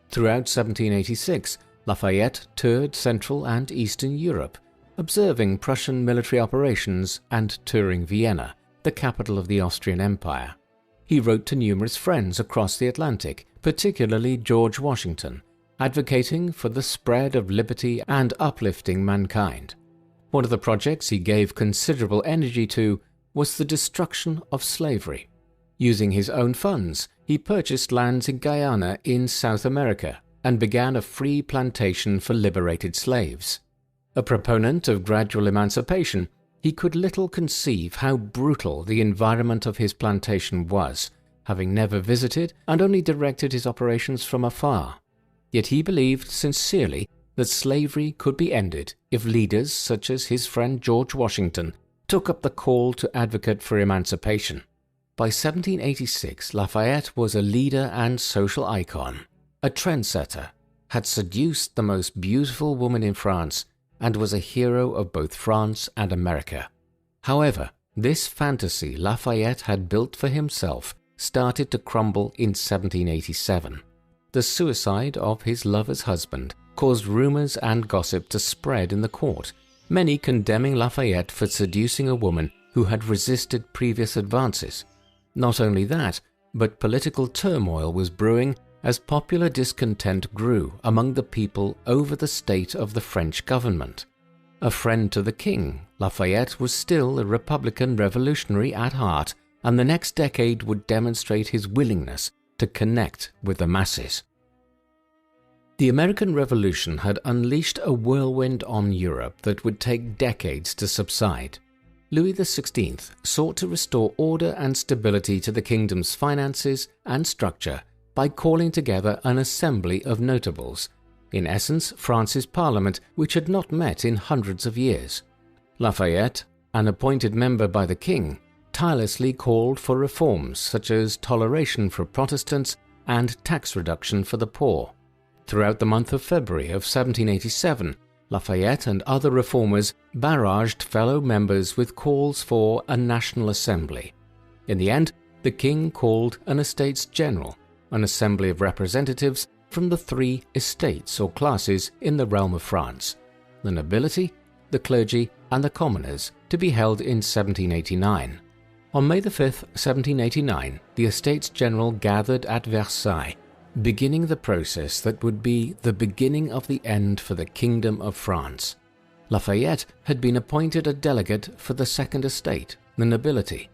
Throughout 1786, Lafayette toured Central and Eastern Europe, observing Prussian military operations and touring Vienna, the capital of the Austrian Empire. He wrote to numerous friends across the Atlantic, particularly George Washington, advocating for the spread of liberty and uplifting mankind. One of the projects he gave considerable energy to was the destruction of slavery. Using his own funds, he purchased lands in Guyana in South America and began a free plantation for liberated slaves. A proponent of gradual emancipation, he could little conceive how brutal the environment of his plantation was, having never visited and only directed his operations from afar. Yet he believed sincerely that slavery could be ended if leaders such as his friend George Washington took up the call to advocate for emancipation. By 1786, Lafayette was a leader and social icon, a trendsetter, had seduced the most beautiful woman in France, and was a hero of both France and America. However, this fantasy Lafayette had built for himself started to crumble in 1787. The suicide of his lover's husband caused rumors and gossip to spread in the court, many condemning Lafayette for seducing a woman who had resisted previous advances. Not only that, but political turmoil was brewing as popular discontent grew among the people over the state of the French government. A friend to the king, Lafayette was still a Republican revolutionary at heart, and the next decade would demonstrate his willingness to connect with the masses. The American Revolution had unleashed a whirlwind on Europe that would take decades to subside. Louis XVI sought to restore order and stability to the kingdom's finances and structure by calling together an assembly of notables, in essence France's parliament, which had not met in hundreds of years. Lafayette, an appointed member by the king, tirelessly called for reforms such as toleration for Protestants and tax reduction for the poor. Throughout the month of February of 1787, Lafayette and other reformers barraged fellow members with calls for a national assembly. In the end, the king called an Estates General, an assembly of representatives from the 3 estates or classes in the realm of France: the nobility, the clergy, and the commoners, to be held in 1789. On May 5, 1789, the Estates General gathered at Versailles, beginning the process that would be the beginning of the end for the Kingdom of France. Lafayette had been appointed a delegate for the Second Estate, the nobility.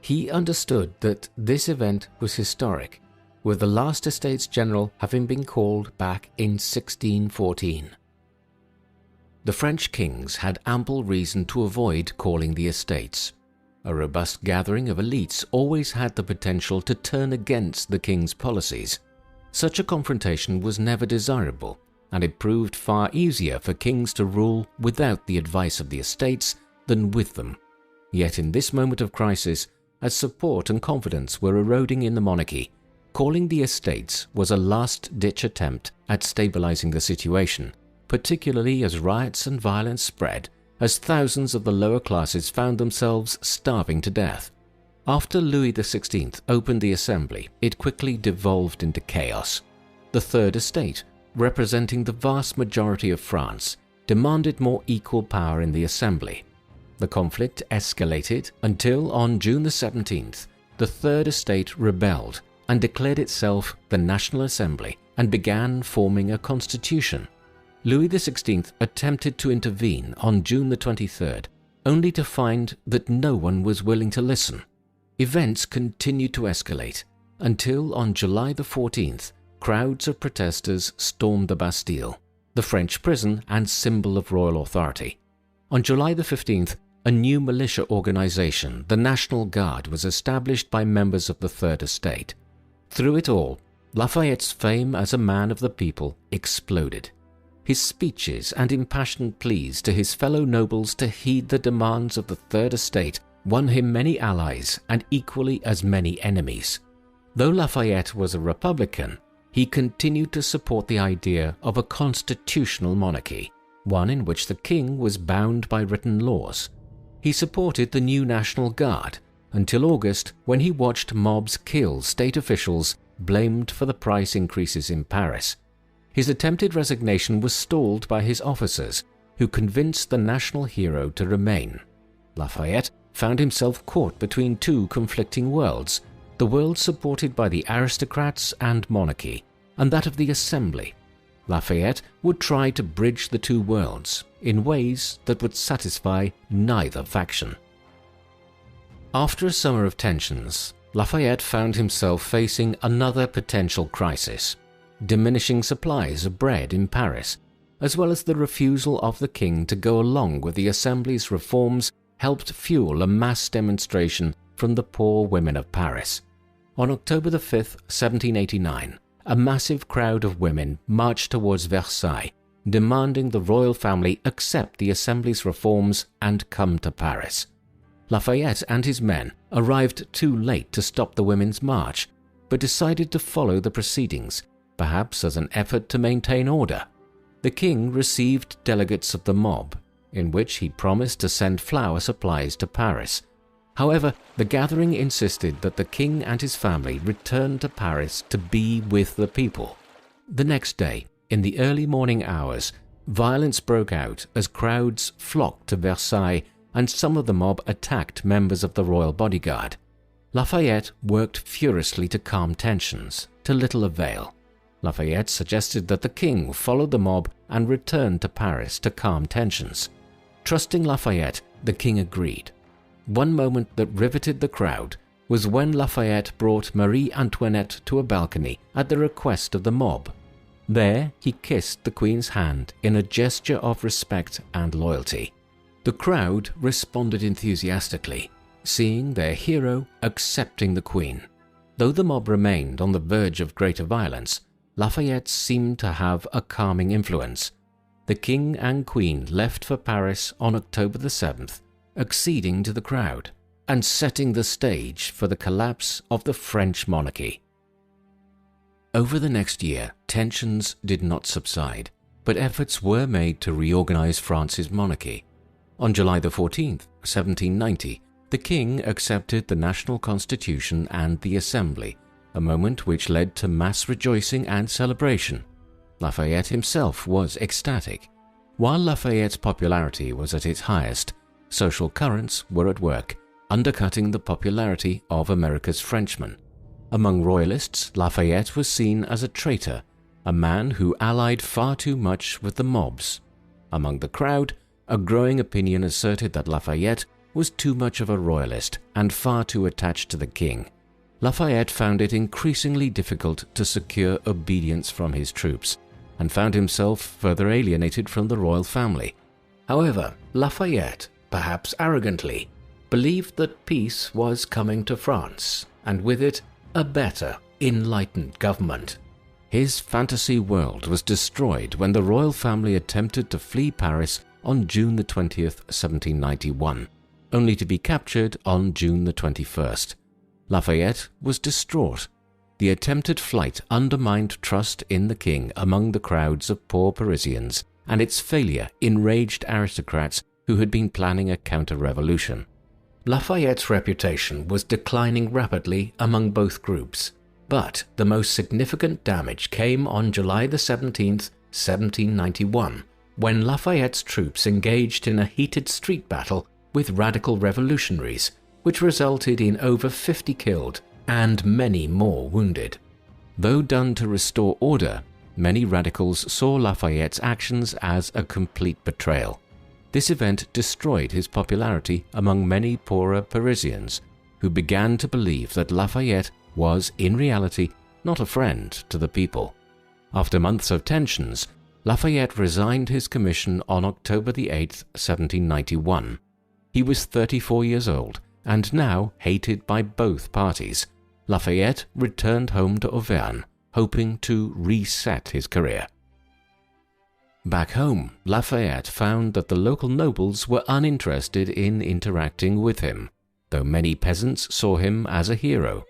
He understood that this event was historic, with the last Estates General having been called back in 1614. The French kings had ample reason to avoid calling the estates. A robust gathering of elites always had the potential to turn against the king's policies. Such a confrontation was never desirable, and it proved far easier for kings to rule without the advice of the estates than with them. Yet in this moment of crisis, as support and confidence were eroding in the monarchy, calling the estates was a last-ditch attempt at stabilizing the situation, particularly as riots and violence spread as thousands of the lower classes found themselves starving to death. After Louis XVI opened the Assembly, it quickly devolved into chaos. The Third Estate, representing the vast majority of France, demanded more equal power in the Assembly. The conflict escalated until on June the 17th, the Third Estate rebelled and declared itself the National Assembly and began forming a constitution. Louis XVI attempted to intervene on June the 23rd, only to find that no one was willing to listen. Events continued to escalate until on July the 14th, crowds of protesters stormed the Bastille, the French prison and symbol of royal authority. On July the 15th, a new militia organization, the National Guard, was established by members of the Third Estate. Through it all, Lafayette's fame as a man of the people exploded. His speeches and impassioned pleas to his fellow nobles to heed the demands of the Third Estate won him many allies and equally as many enemies. Though Lafayette was a Republican, he continued to support the idea of a constitutional monarchy, one in which the king was bound by written laws. He supported the new National Guard until August, when he watched mobs kill state officials blamed for the price increases in Paris. His attempted resignation was stalled by his officers, who convinced the national hero to remain. Lafayette found himself caught between two conflicting worlds, the world supported by the aristocrats and monarchy, and that of the Assembly. Lafayette would try to bridge the two worlds in ways that would satisfy neither faction. After a summer of tensions, Lafayette found himself facing another potential crisis: diminishing supplies of bread in Paris, as well as the refusal of the king to go along with the Assembly's reforms, helped fuel a mass demonstration from the poor women of Paris. On October the 5th, 1789, a massive crowd of women marched towards Versailles, demanding the royal family accept the Assembly's reforms and come to Paris. Lafayette and his men arrived too late to stop the women's march, but decided to follow the proceedings, perhaps as an effort to maintain order. The king received delegates of the mob, in which he promised to send flour supplies to Paris. However, the gathering insisted that the king and his family return to Paris to be with the people. The next day, in the early morning hours, violence broke out as crowds flocked to Versailles and some of the mob attacked members of the royal bodyguard. Lafayette worked furiously to calm tensions, to little avail. Lafayette suggested that the king follow the mob and return to Paris to calm tensions. Trusting Lafayette, the king agreed. One moment that riveted the crowd was when Lafayette brought Marie Antoinette to a balcony at the request of the mob. There, he kissed the queen's hand in a gesture of respect and loyalty. The crowd responded enthusiastically, seeing their hero accepting the queen. Though the mob remained on the verge of greater violence, Lafayette seemed to have a calming influence. The king and queen left for Paris on October the 7th, acceding to the crowd and setting the stage for the collapse of the French monarchy. Over the next year, tensions did not subside, but efforts were made to reorganize France's monarchy. On July the 14th, 1790, the king accepted the national constitution and the Assembly, a moment which led to mass rejoicing and celebration. Lafayette himself was ecstatic. While Lafayette's popularity was at its highest, social currents were at work, undercutting the popularity of America's Frenchmen. Among royalists, Lafayette was seen as a traitor, a man who allied far too much with the mobs. Among the crowd, a growing opinion asserted that Lafayette was too much of a royalist and far too attached to the king. Lafayette found it increasingly difficult to secure obedience from his troops, and found himself further alienated from the royal family. However, Lafayette, perhaps arrogantly, believed that peace was coming to France, and with it, a better, enlightened government. His fantasy world was destroyed when the royal family attempted to flee Paris on June the 20th, 1791, only to be captured on June the 21st. Lafayette was distraught. The attempted flight undermined trust in the king among the crowds of poor Parisians, and its failure enraged aristocrats who had been planning a counter-revolution. Lafayette's reputation was declining rapidly among both groups, but the most significant damage came on July 17, 1791, when Lafayette's troops engaged in a heated street battle with radical revolutionaries, which resulted in over 50 killed and many more wounded. Though done to restore order, many radicals saw Lafayette's actions as a complete betrayal. This event destroyed his popularity among many poorer Parisians, who began to believe that Lafayette was, in reality, not a friend to the people. After months of tensions, Lafayette resigned his commission on October 8, 1791. He was 34 years old and now hated by both parties. Lafayette returned home to Auvergne, hoping to reset his career. Back home, Lafayette found that the local nobles were uninterested in interacting with him, though many peasants saw him as a hero.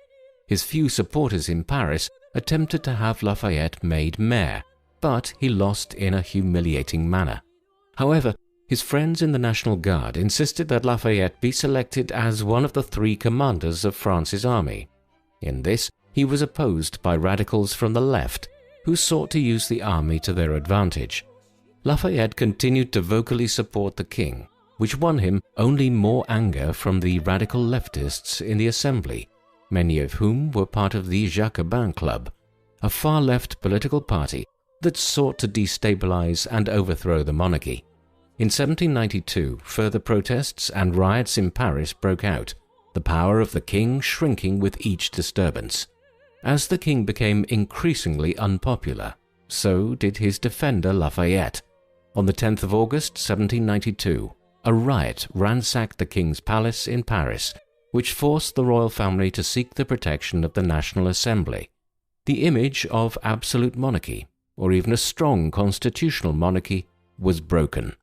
His few supporters in Paris attempted to have Lafayette made mayor, but he lost in a humiliating manner. However, his friends in the National Guard insisted that Lafayette be selected as one of the 3 commanders of France's army. In this, he was opposed by radicals from the left, who sought to use the army to their advantage. Lafayette continued to vocally support the king, which won him only more anger from the radical leftists in the Assembly, many of whom were part of the Jacobin Club, a far-left political party that sought to destabilize and overthrow the monarchy. In 1792, further protests and riots in Paris broke out, the power of the king shrinking with each disturbance. As the king became increasingly unpopular, so did his defender Lafayette. On the 10th of August 1792, a riot ransacked the king's palace in Paris, which forced the royal family to seek the protection of the National Assembly. The image of absolute monarchy, or even a strong constitutional monarchy, was broken.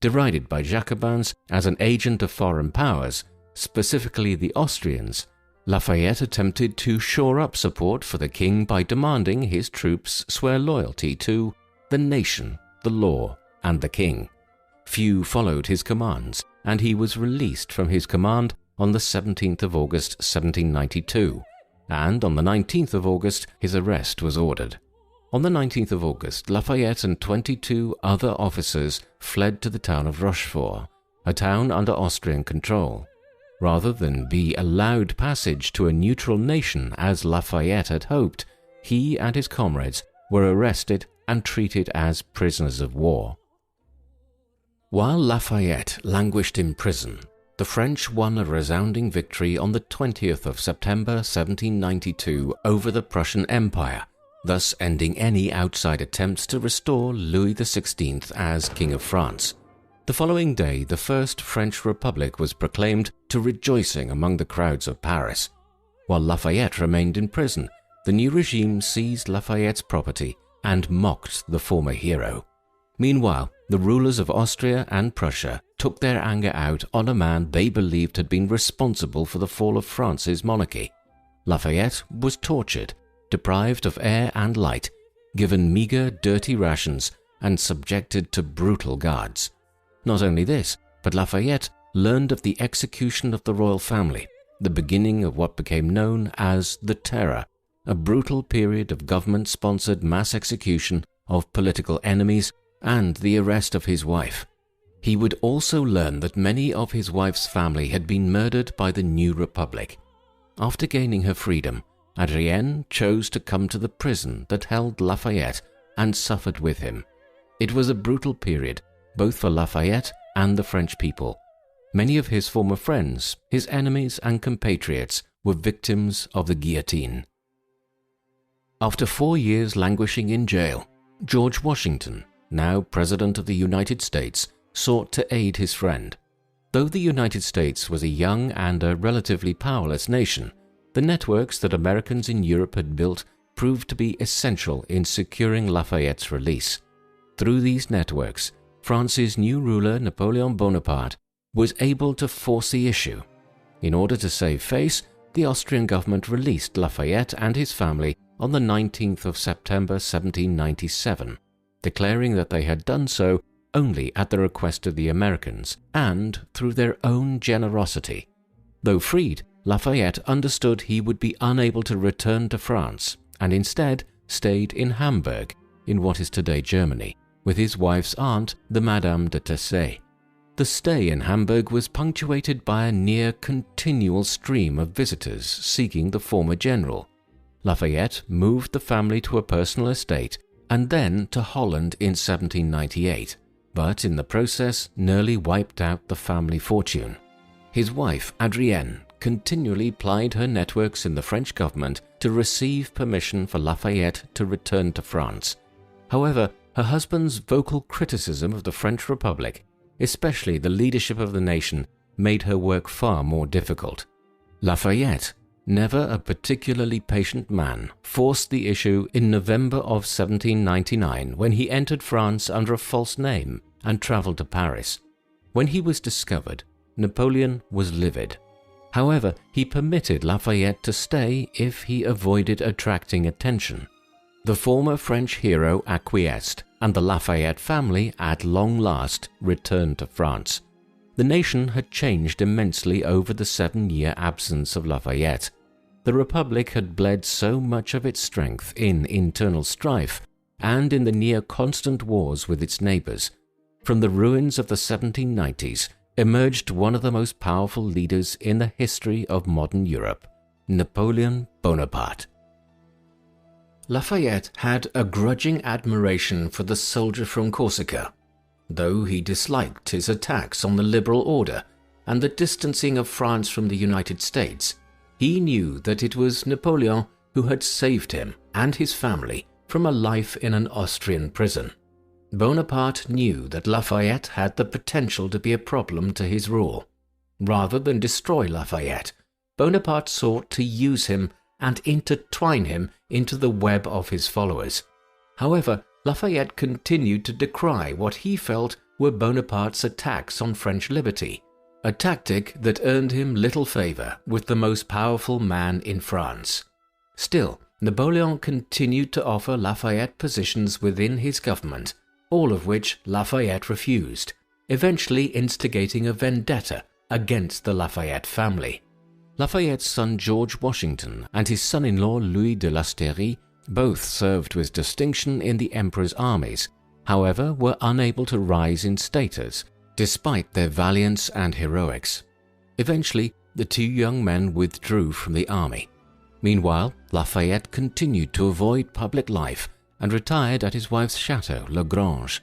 Derided by Jacobins as an agent of foreign powers, specifically the Austrians, Lafayette attempted to shore up support for the king by demanding his troops swear loyalty to the nation, the law, and the king. Few followed his commands, and he was released from his command on the 17th of August 1792, and on the 19th of August his arrest was ordered. On the 19th of August, Lafayette and 22 other officers fled to the town of Rochefort, a town under Austrian control. Rather than be allowed passage to a neutral nation as Lafayette had hoped, he and his comrades were arrested and treated as prisoners of war. While Lafayette languished in prison, the French won a resounding victory on the 20th of September 1792 over the Prussian Empire, thus ending any outside attempts to restore Louis XVI as King of France. The following day, the First French Republic was proclaimed, to rejoicing among the crowds of Paris. While Lafayette remained in prison, the new regime seized Lafayette's property and mocked the former hero. Meanwhile, the rulers of Austria and Prussia took their anger out on a man they believed had been responsible for the fall of France's monarchy. Lafayette was tortured, deprived of air and light, given meager, dirty rations, and subjected to brutal guards. Not only this, but Lafayette learned of the execution of the royal family, the beginning of what became known as the Terror, a brutal period of government-sponsored mass execution of political enemies and the arrest of his wife. He would also learn that many of his wife's family had been murdered by the new republic. After gaining her freedom, Adrienne chose to come to the prison that held Lafayette and suffered with him. It was a brutal period, both for Lafayette and the French people. Many of his former friends, his enemies and compatriots, were victims of the guillotine. After 4 years languishing in jail, George Washington, now President of the United States, sought to aid his friend. Though the United States was a young and a relatively powerless nation, the networks that Americans in Europe had built proved to be essential in securing Lafayette's release. Through these networks, France's new ruler Napoleon Bonaparte was able to force the issue. In order to save face, the Austrian government released Lafayette and his family on the 19th of September 1797, declaring that they had done so only at the request of the Americans and through their own generosity. Though freed, Lafayette understood he would be unable to return to France and instead stayed in Hamburg, in what is today Germany, with his wife's aunt, the Madame de Tessé. The stay in Hamburg was punctuated by a near continual stream of visitors seeking the former general. Lafayette moved the family to a personal estate and then to Holland in 1798, but in the process nearly wiped out the family fortune. His wife, Adrienne, continually plied her networks in the French government to receive permission for Lafayette to return to France. However, her husband's vocal criticism of the French Republic, especially the leadership of the nation, made her work far more difficult. Lafayette, never a particularly patient man, forced the issue in November of 1799 when he entered France under a false name and travelled to Paris. When he was discovered, Napoleon was livid. However, he permitted Lafayette to stay if he avoided attracting attention. The former French hero acquiesced, and the Lafayette family, at long last, returned to France. The nation had changed immensely over the 7-year absence of Lafayette. The Republic had bled so much of its strength in internal strife and in the near-constant wars with its neighbours. From the ruins of the 1790s emerged one of the most powerful leaders in the history of modern Europe, Napoleon Bonaparte. Lafayette had a grudging admiration for the soldier from Corsica. Though he disliked his attacks on the liberal order and the distancing of France from the United States, he knew that it was Napoleon who had saved him and his family from a life in an Austrian prison. Bonaparte knew that Lafayette had the potential to be a problem to his rule. Rather than destroy Lafayette, Bonaparte sought to use him and intertwine him into the web of his followers. However, Lafayette continued to decry what he felt were Bonaparte's attacks on French liberty, a tactic that earned him little favour with the most powerful man in France. Still, Napoleon continued to offer Lafayette positions within his government, all of which Lafayette refused, eventually instigating a vendetta against the Lafayette family. Lafayette's son George Washington and his son-in-law Louis de Lasteyrie both served with distinction in the Emperor's armies, however were unable to rise in status despite their valiance and heroics. Eventually, the two young men withdrew from the army. Meanwhile, Lafayette continued to avoid public life and retired at his wife's chateau, La Grange.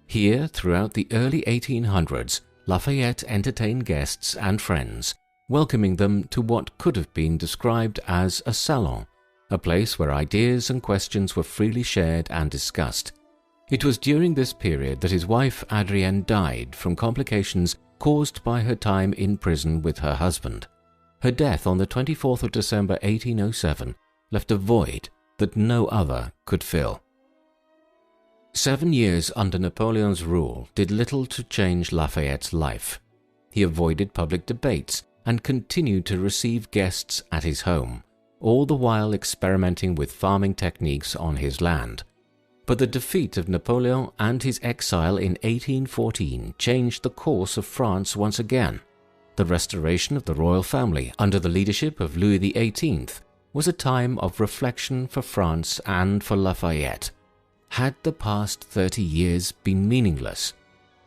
Here, throughout the early 1800s, Lafayette entertained guests and friends, welcoming them to what could have been described as a salon, a place where ideas and questions were freely shared and discussed. It was during this period that his wife Adrienne died from complications caused by her time in prison with her husband. Her death on the 24th of December 1807 left a void that no other could fill. 7 years under Napoleon's rule did little to change Lafayette's life. He avoided public debates and continued to receive guests at his home, all the while experimenting with farming techniques on his land. But the defeat of Napoleon and his exile in 1814 changed the course of France once again. The restoration of the royal family under the leadership of Louis XVIII was a time of reflection for France and for Lafayette. Had the past 30 years been meaningless?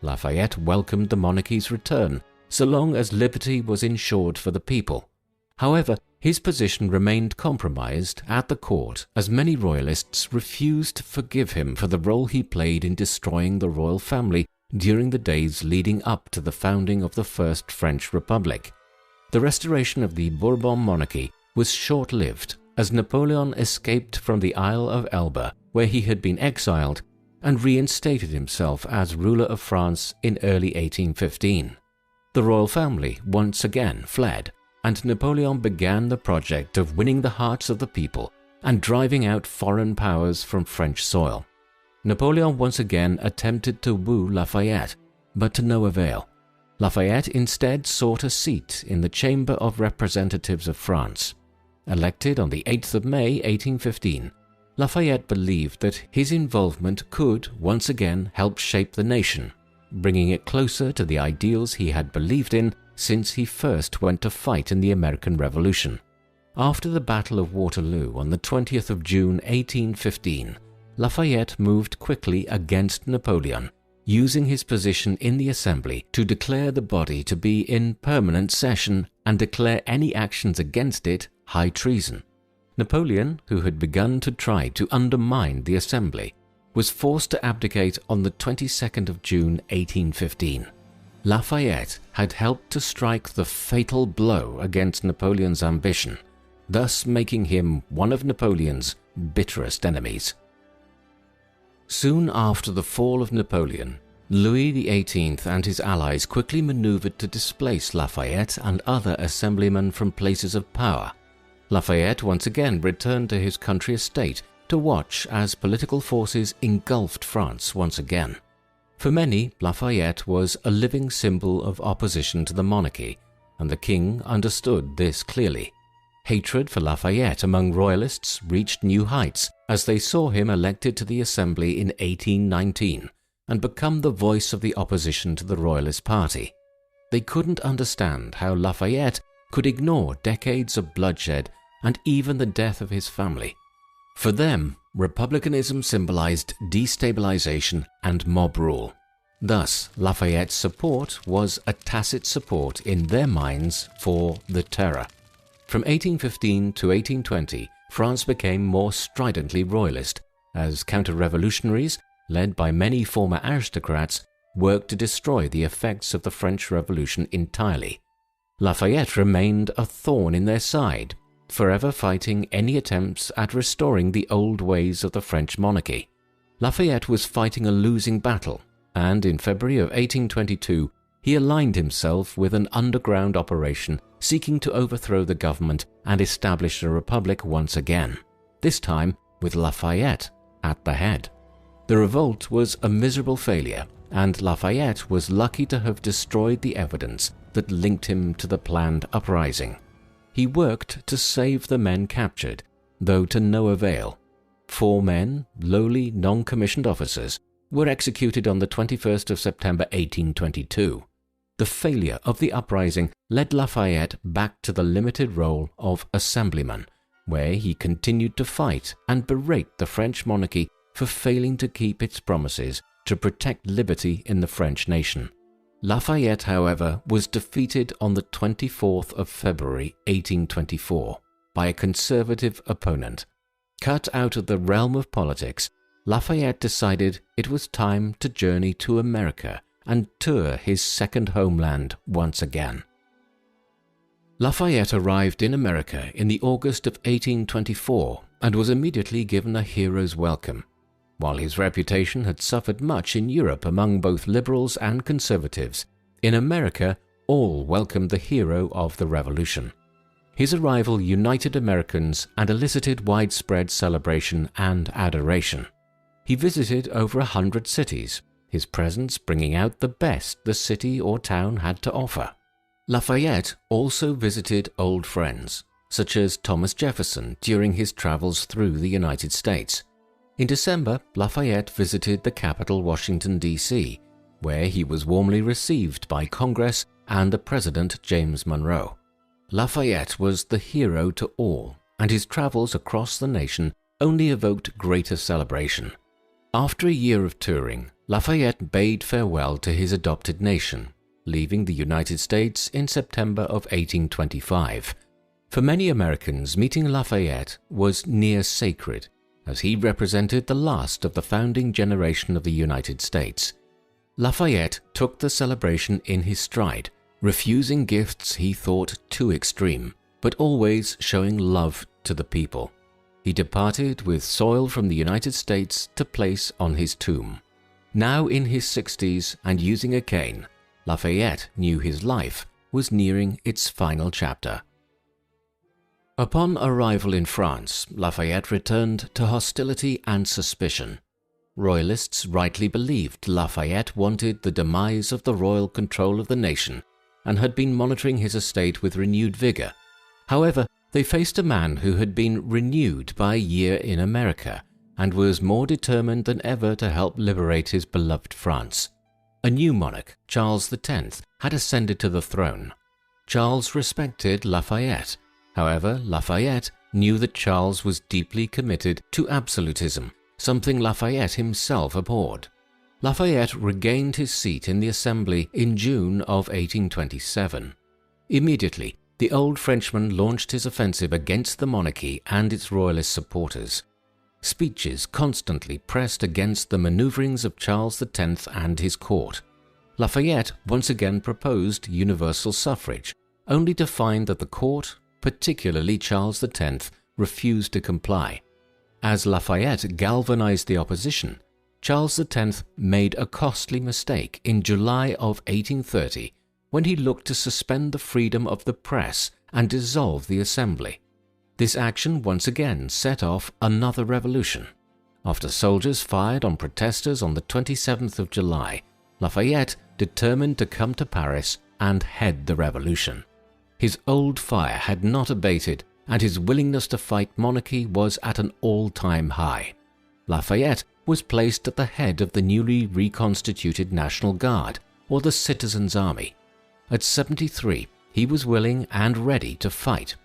Lafayette welcomed the monarchy's return, so long as liberty was ensured for the people. However, his position remained compromised at the court as many royalists refused to forgive him for the role he played in destroying the royal family during the days leading up to the founding of the First French Republic. The restoration of the Bourbon monarchy was short-lived as Napoleon escaped from the Isle of Elba, where he had been exiled, and reinstated himself as ruler of France in early 1815. The royal family once again fled, and Napoleon began the project of winning the hearts of the people and driving out foreign powers from French soil. Napoleon once again attempted to woo Lafayette, but to no avail. Lafayette instead sought a seat in the Chamber of Representatives of France. Elected on the 8th of May 1815, Lafayette believed that his involvement could once again help shape the nation. bringing it closer to the ideals he had believed in since he first went to fight in the American Revolution. After the Battle of Waterloo on the 20th of June 1815, Lafayette moved quickly against Napoleon, using his position in the Assembly to declare the body to be in permanent session and declare any actions against it high treason. Napoleon, who had begun to try to undermine the Assembly, was forced to abdicate on the 22nd of June 1815. Lafayette had helped to strike the fatal blow against Napoleon's ambition, thus making him one of Napoleon's bitterest enemies. Soon after the fall of Napoleon, Louis XVIII and his allies quickly maneuvered to displace Lafayette and other assemblymen from places of power. Lafayette once again returned to his country estate to watch as political forces engulfed France once again. For many, Lafayette was a living symbol of opposition to the monarchy, and the king understood this clearly. Hatred for Lafayette among royalists reached new heights as they saw him elected to the Assembly in 1819 and become the voice of the opposition to the Royalist Party. They couldn't understand how Lafayette could ignore decades of bloodshed and even the death of his family. For them, republicanism symbolized destabilization and mob rule. Thus, Lafayette's support was a tacit support in their minds for the Terror. From 1815 to 1820, France became more stridently royalist, as counter-revolutionaries, led by many former aristocrats, worked to destroy the effects of the French Revolution entirely. Lafayette remained a thorn in their side, forever fighting any attempts at restoring the old ways of the French monarchy. Lafayette was fighting a losing battle, and in February of 1822, he aligned himself with an underground operation seeking to overthrow the government and establish a republic once again, this time with Lafayette at the head. The revolt was a miserable failure, and Lafayette was lucky to have destroyed the evidence that linked him to the planned uprising. He worked to save the men captured, though to no avail. 4 men, lowly non-commissioned officers, were executed on the 21st of September 1822. The failure of the uprising led Lafayette back to the limited role of assemblyman, where he continued to fight and berate the French monarchy for failing to keep its promises to protect liberty in the French nation. Lafayette, however, was defeated on the 24th of February 1824 by a conservative opponent. Cut out of the realm of politics, Lafayette decided it was time to journey to America and tour his second homeland once again. Lafayette arrived in America in the August of 1824 and was immediately given a hero's welcome. While his reputation had suffered much in Europe among both liberals and conservatives, in America all welcomed the hero of the Revolution. His arrival united Americans and elicited widespread celebration and adoration. He visited over 100 cities, his presence bringing out the best the city or town had to offer. Lafayette also visited old friends, such as Thomas Jefferson during his travels through the United States. In December, Lafayette visited the capital, Washington, D.C., where he was warmly received by Congress and the President James Monroe. Lafayette was the hero to all, and his travels across the nation only evoked greater celebration. After a year of touring, Lafayette bade farewell to his adopted nation, leaving the United States in September of 1825. For many Americans, meeting Lafayette was near sacred, as he represented the last of the founding generation of the United States. Lafayette took the celebration in his stride, refusing gifts he thought too extreme, but always showing love to the people. He departed with soil from the United States to place on his tomb. Now in his 60s and using a cane, Lafayette knew his life was nearing its final chapter. Upon arrival in France, Lafayette returned to hostility and suspicion. Royalists rightly believed Lafayette wanted the demise of the royal control of the nation and had been monitoring his estate with renewed vigor. However, they faced a man who had been renewed by a year in America and was more determined than ever to help liberate his beloved France. A new monarch, Charles X, had ascended to the throne. Charles respected Lafayette. However, Lafayette knew that Charles was deeply committed to absolutism, something Lafayette himself abhorred. Lafayette regained his seat in the Assembly in June of 1827. Immediately, the old Frenchman launched his offensive against the monarchy and its royalist supporters. Speeches constantly pressed against the maneuverings of Charles X and his court. Lafayette once again proposed universal suffrage, only to find that the court, particularly Charles X, refused to comply. As Lafayette galvanized the opposition, Charles X made a costly mistake in July of 1830 when he looked to suspend the freedom of the press and dissolve the Assembly. This action once again set off another revolution. After soldiers fired on protesters on the 27th of July, Lafayette determined to come to Paris and head the revolution. His old fire had not abated, and his willingness to fight monarchy was at an all-time high. Lafayette was placed at the head of the newly reconstituted National Guard, or the Citizens' Army. At 73, he was willing and ready to fight.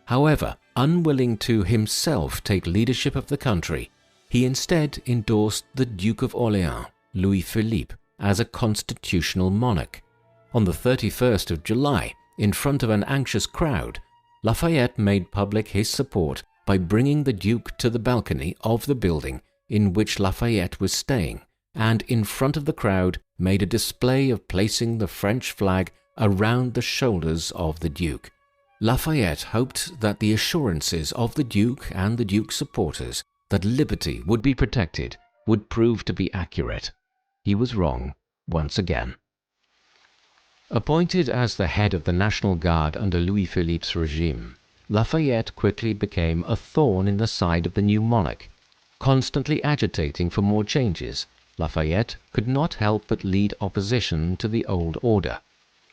However, unwilling to himself take leadership of the country, he instead endorsed the Duke of Orleans, Louis Philippe, as a constitutional monarch. On the 31st of July, in front of an anxious crowd, Lafayette made public his support by bringing the Duke to the balcony of the building in which Lafayette was staying, and in front of the crowd made a display of placing the French flag around the shoulders of the Duke. Lafayette hoped that the assurances of the Duke and the Duke's supporters that liberty would be protected would prove to be accurate. He was wrong once again. Appointed as the head of the National Guard under Louis Philippe's regime, Lafayette quickly became a thorn in the side of the new monarch. Constantly agitating for more changes, Lafayette could not help but lead opposition to the old order.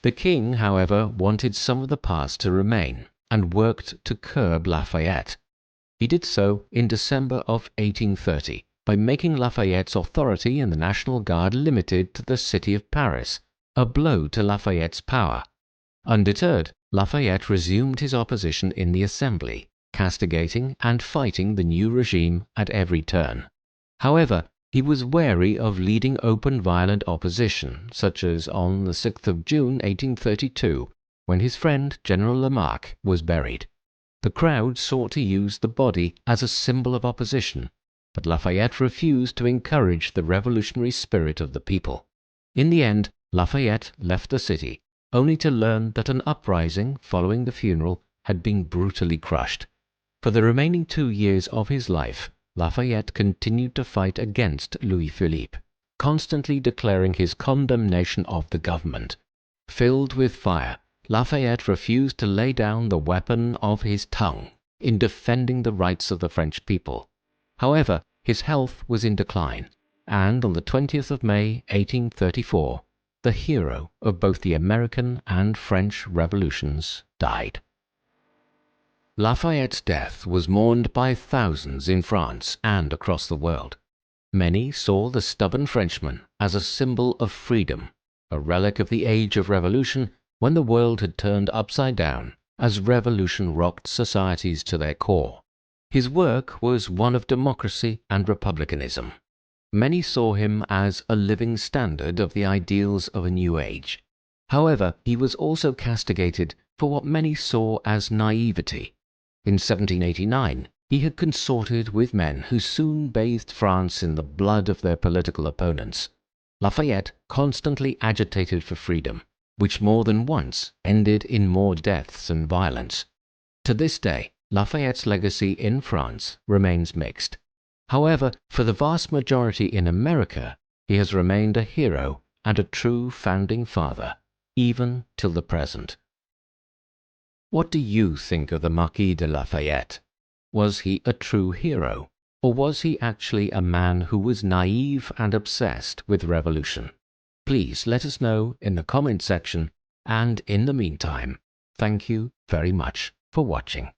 The king, however, wanted some of the past to remain and worked to curb Lafayette. He did so in December of 1830 by making Lafayette's authority in the National Guard limited to the city of Paris, a blow to Lafayette's power. Undeterred, Lafayette resumed his opposition in the Assembly, castigating and fighting the new regime at every turn. However, he was wary of leading open violent opposition, such as on the 6th of June 1832, when his friend General Lamarque was buried. The crowd sought to use the body as a symbol of opposition, but Lafayette refused to encourage the revolutionary spirit of the people. In the end, Lafayette left the city, only to learn that an uprising following the funeral had been brutally crushed. For the remaining 2 years of his life, Lafayette continued to fight against Louis Philippe, constantly declaring his condemnation of the government. Filled with fire, Lafayette refused to lay down the weapon of his tongue in defending the rights of the French people. However, his health was in decline, and on the 20th of May, 1834, the hero of both the American and French revolutions died. Lafayette's death was mourned by thousands in France and across the world. Many saw the stubborn Frenchman as a symbol of freedom, a relic of the age of revolution when the world had turned upside down as revolution rocked societies to their core. His work was one of democracy and republicanism. Many saw him as a living standard of the ideals of a new age. However, he was also castigated for what many saw as naivety. In 1789, he had consorted with men who soon bathed France in the blood of their political opponents. Lafayette constantly agitated for freedom, which more than once ended in more deaths and violence. To this day, Lafayette's legacy in France remains mixed. However, for the vast majority in America, he has remained a hero and a true founding father, even till the present. What do you think of the Marquis de Lafayette? Was he a true hero, or was he actually a man who was naive and obsessed with revolution? Please let us know in the comment section, and in the meantime, thank you very much for watching.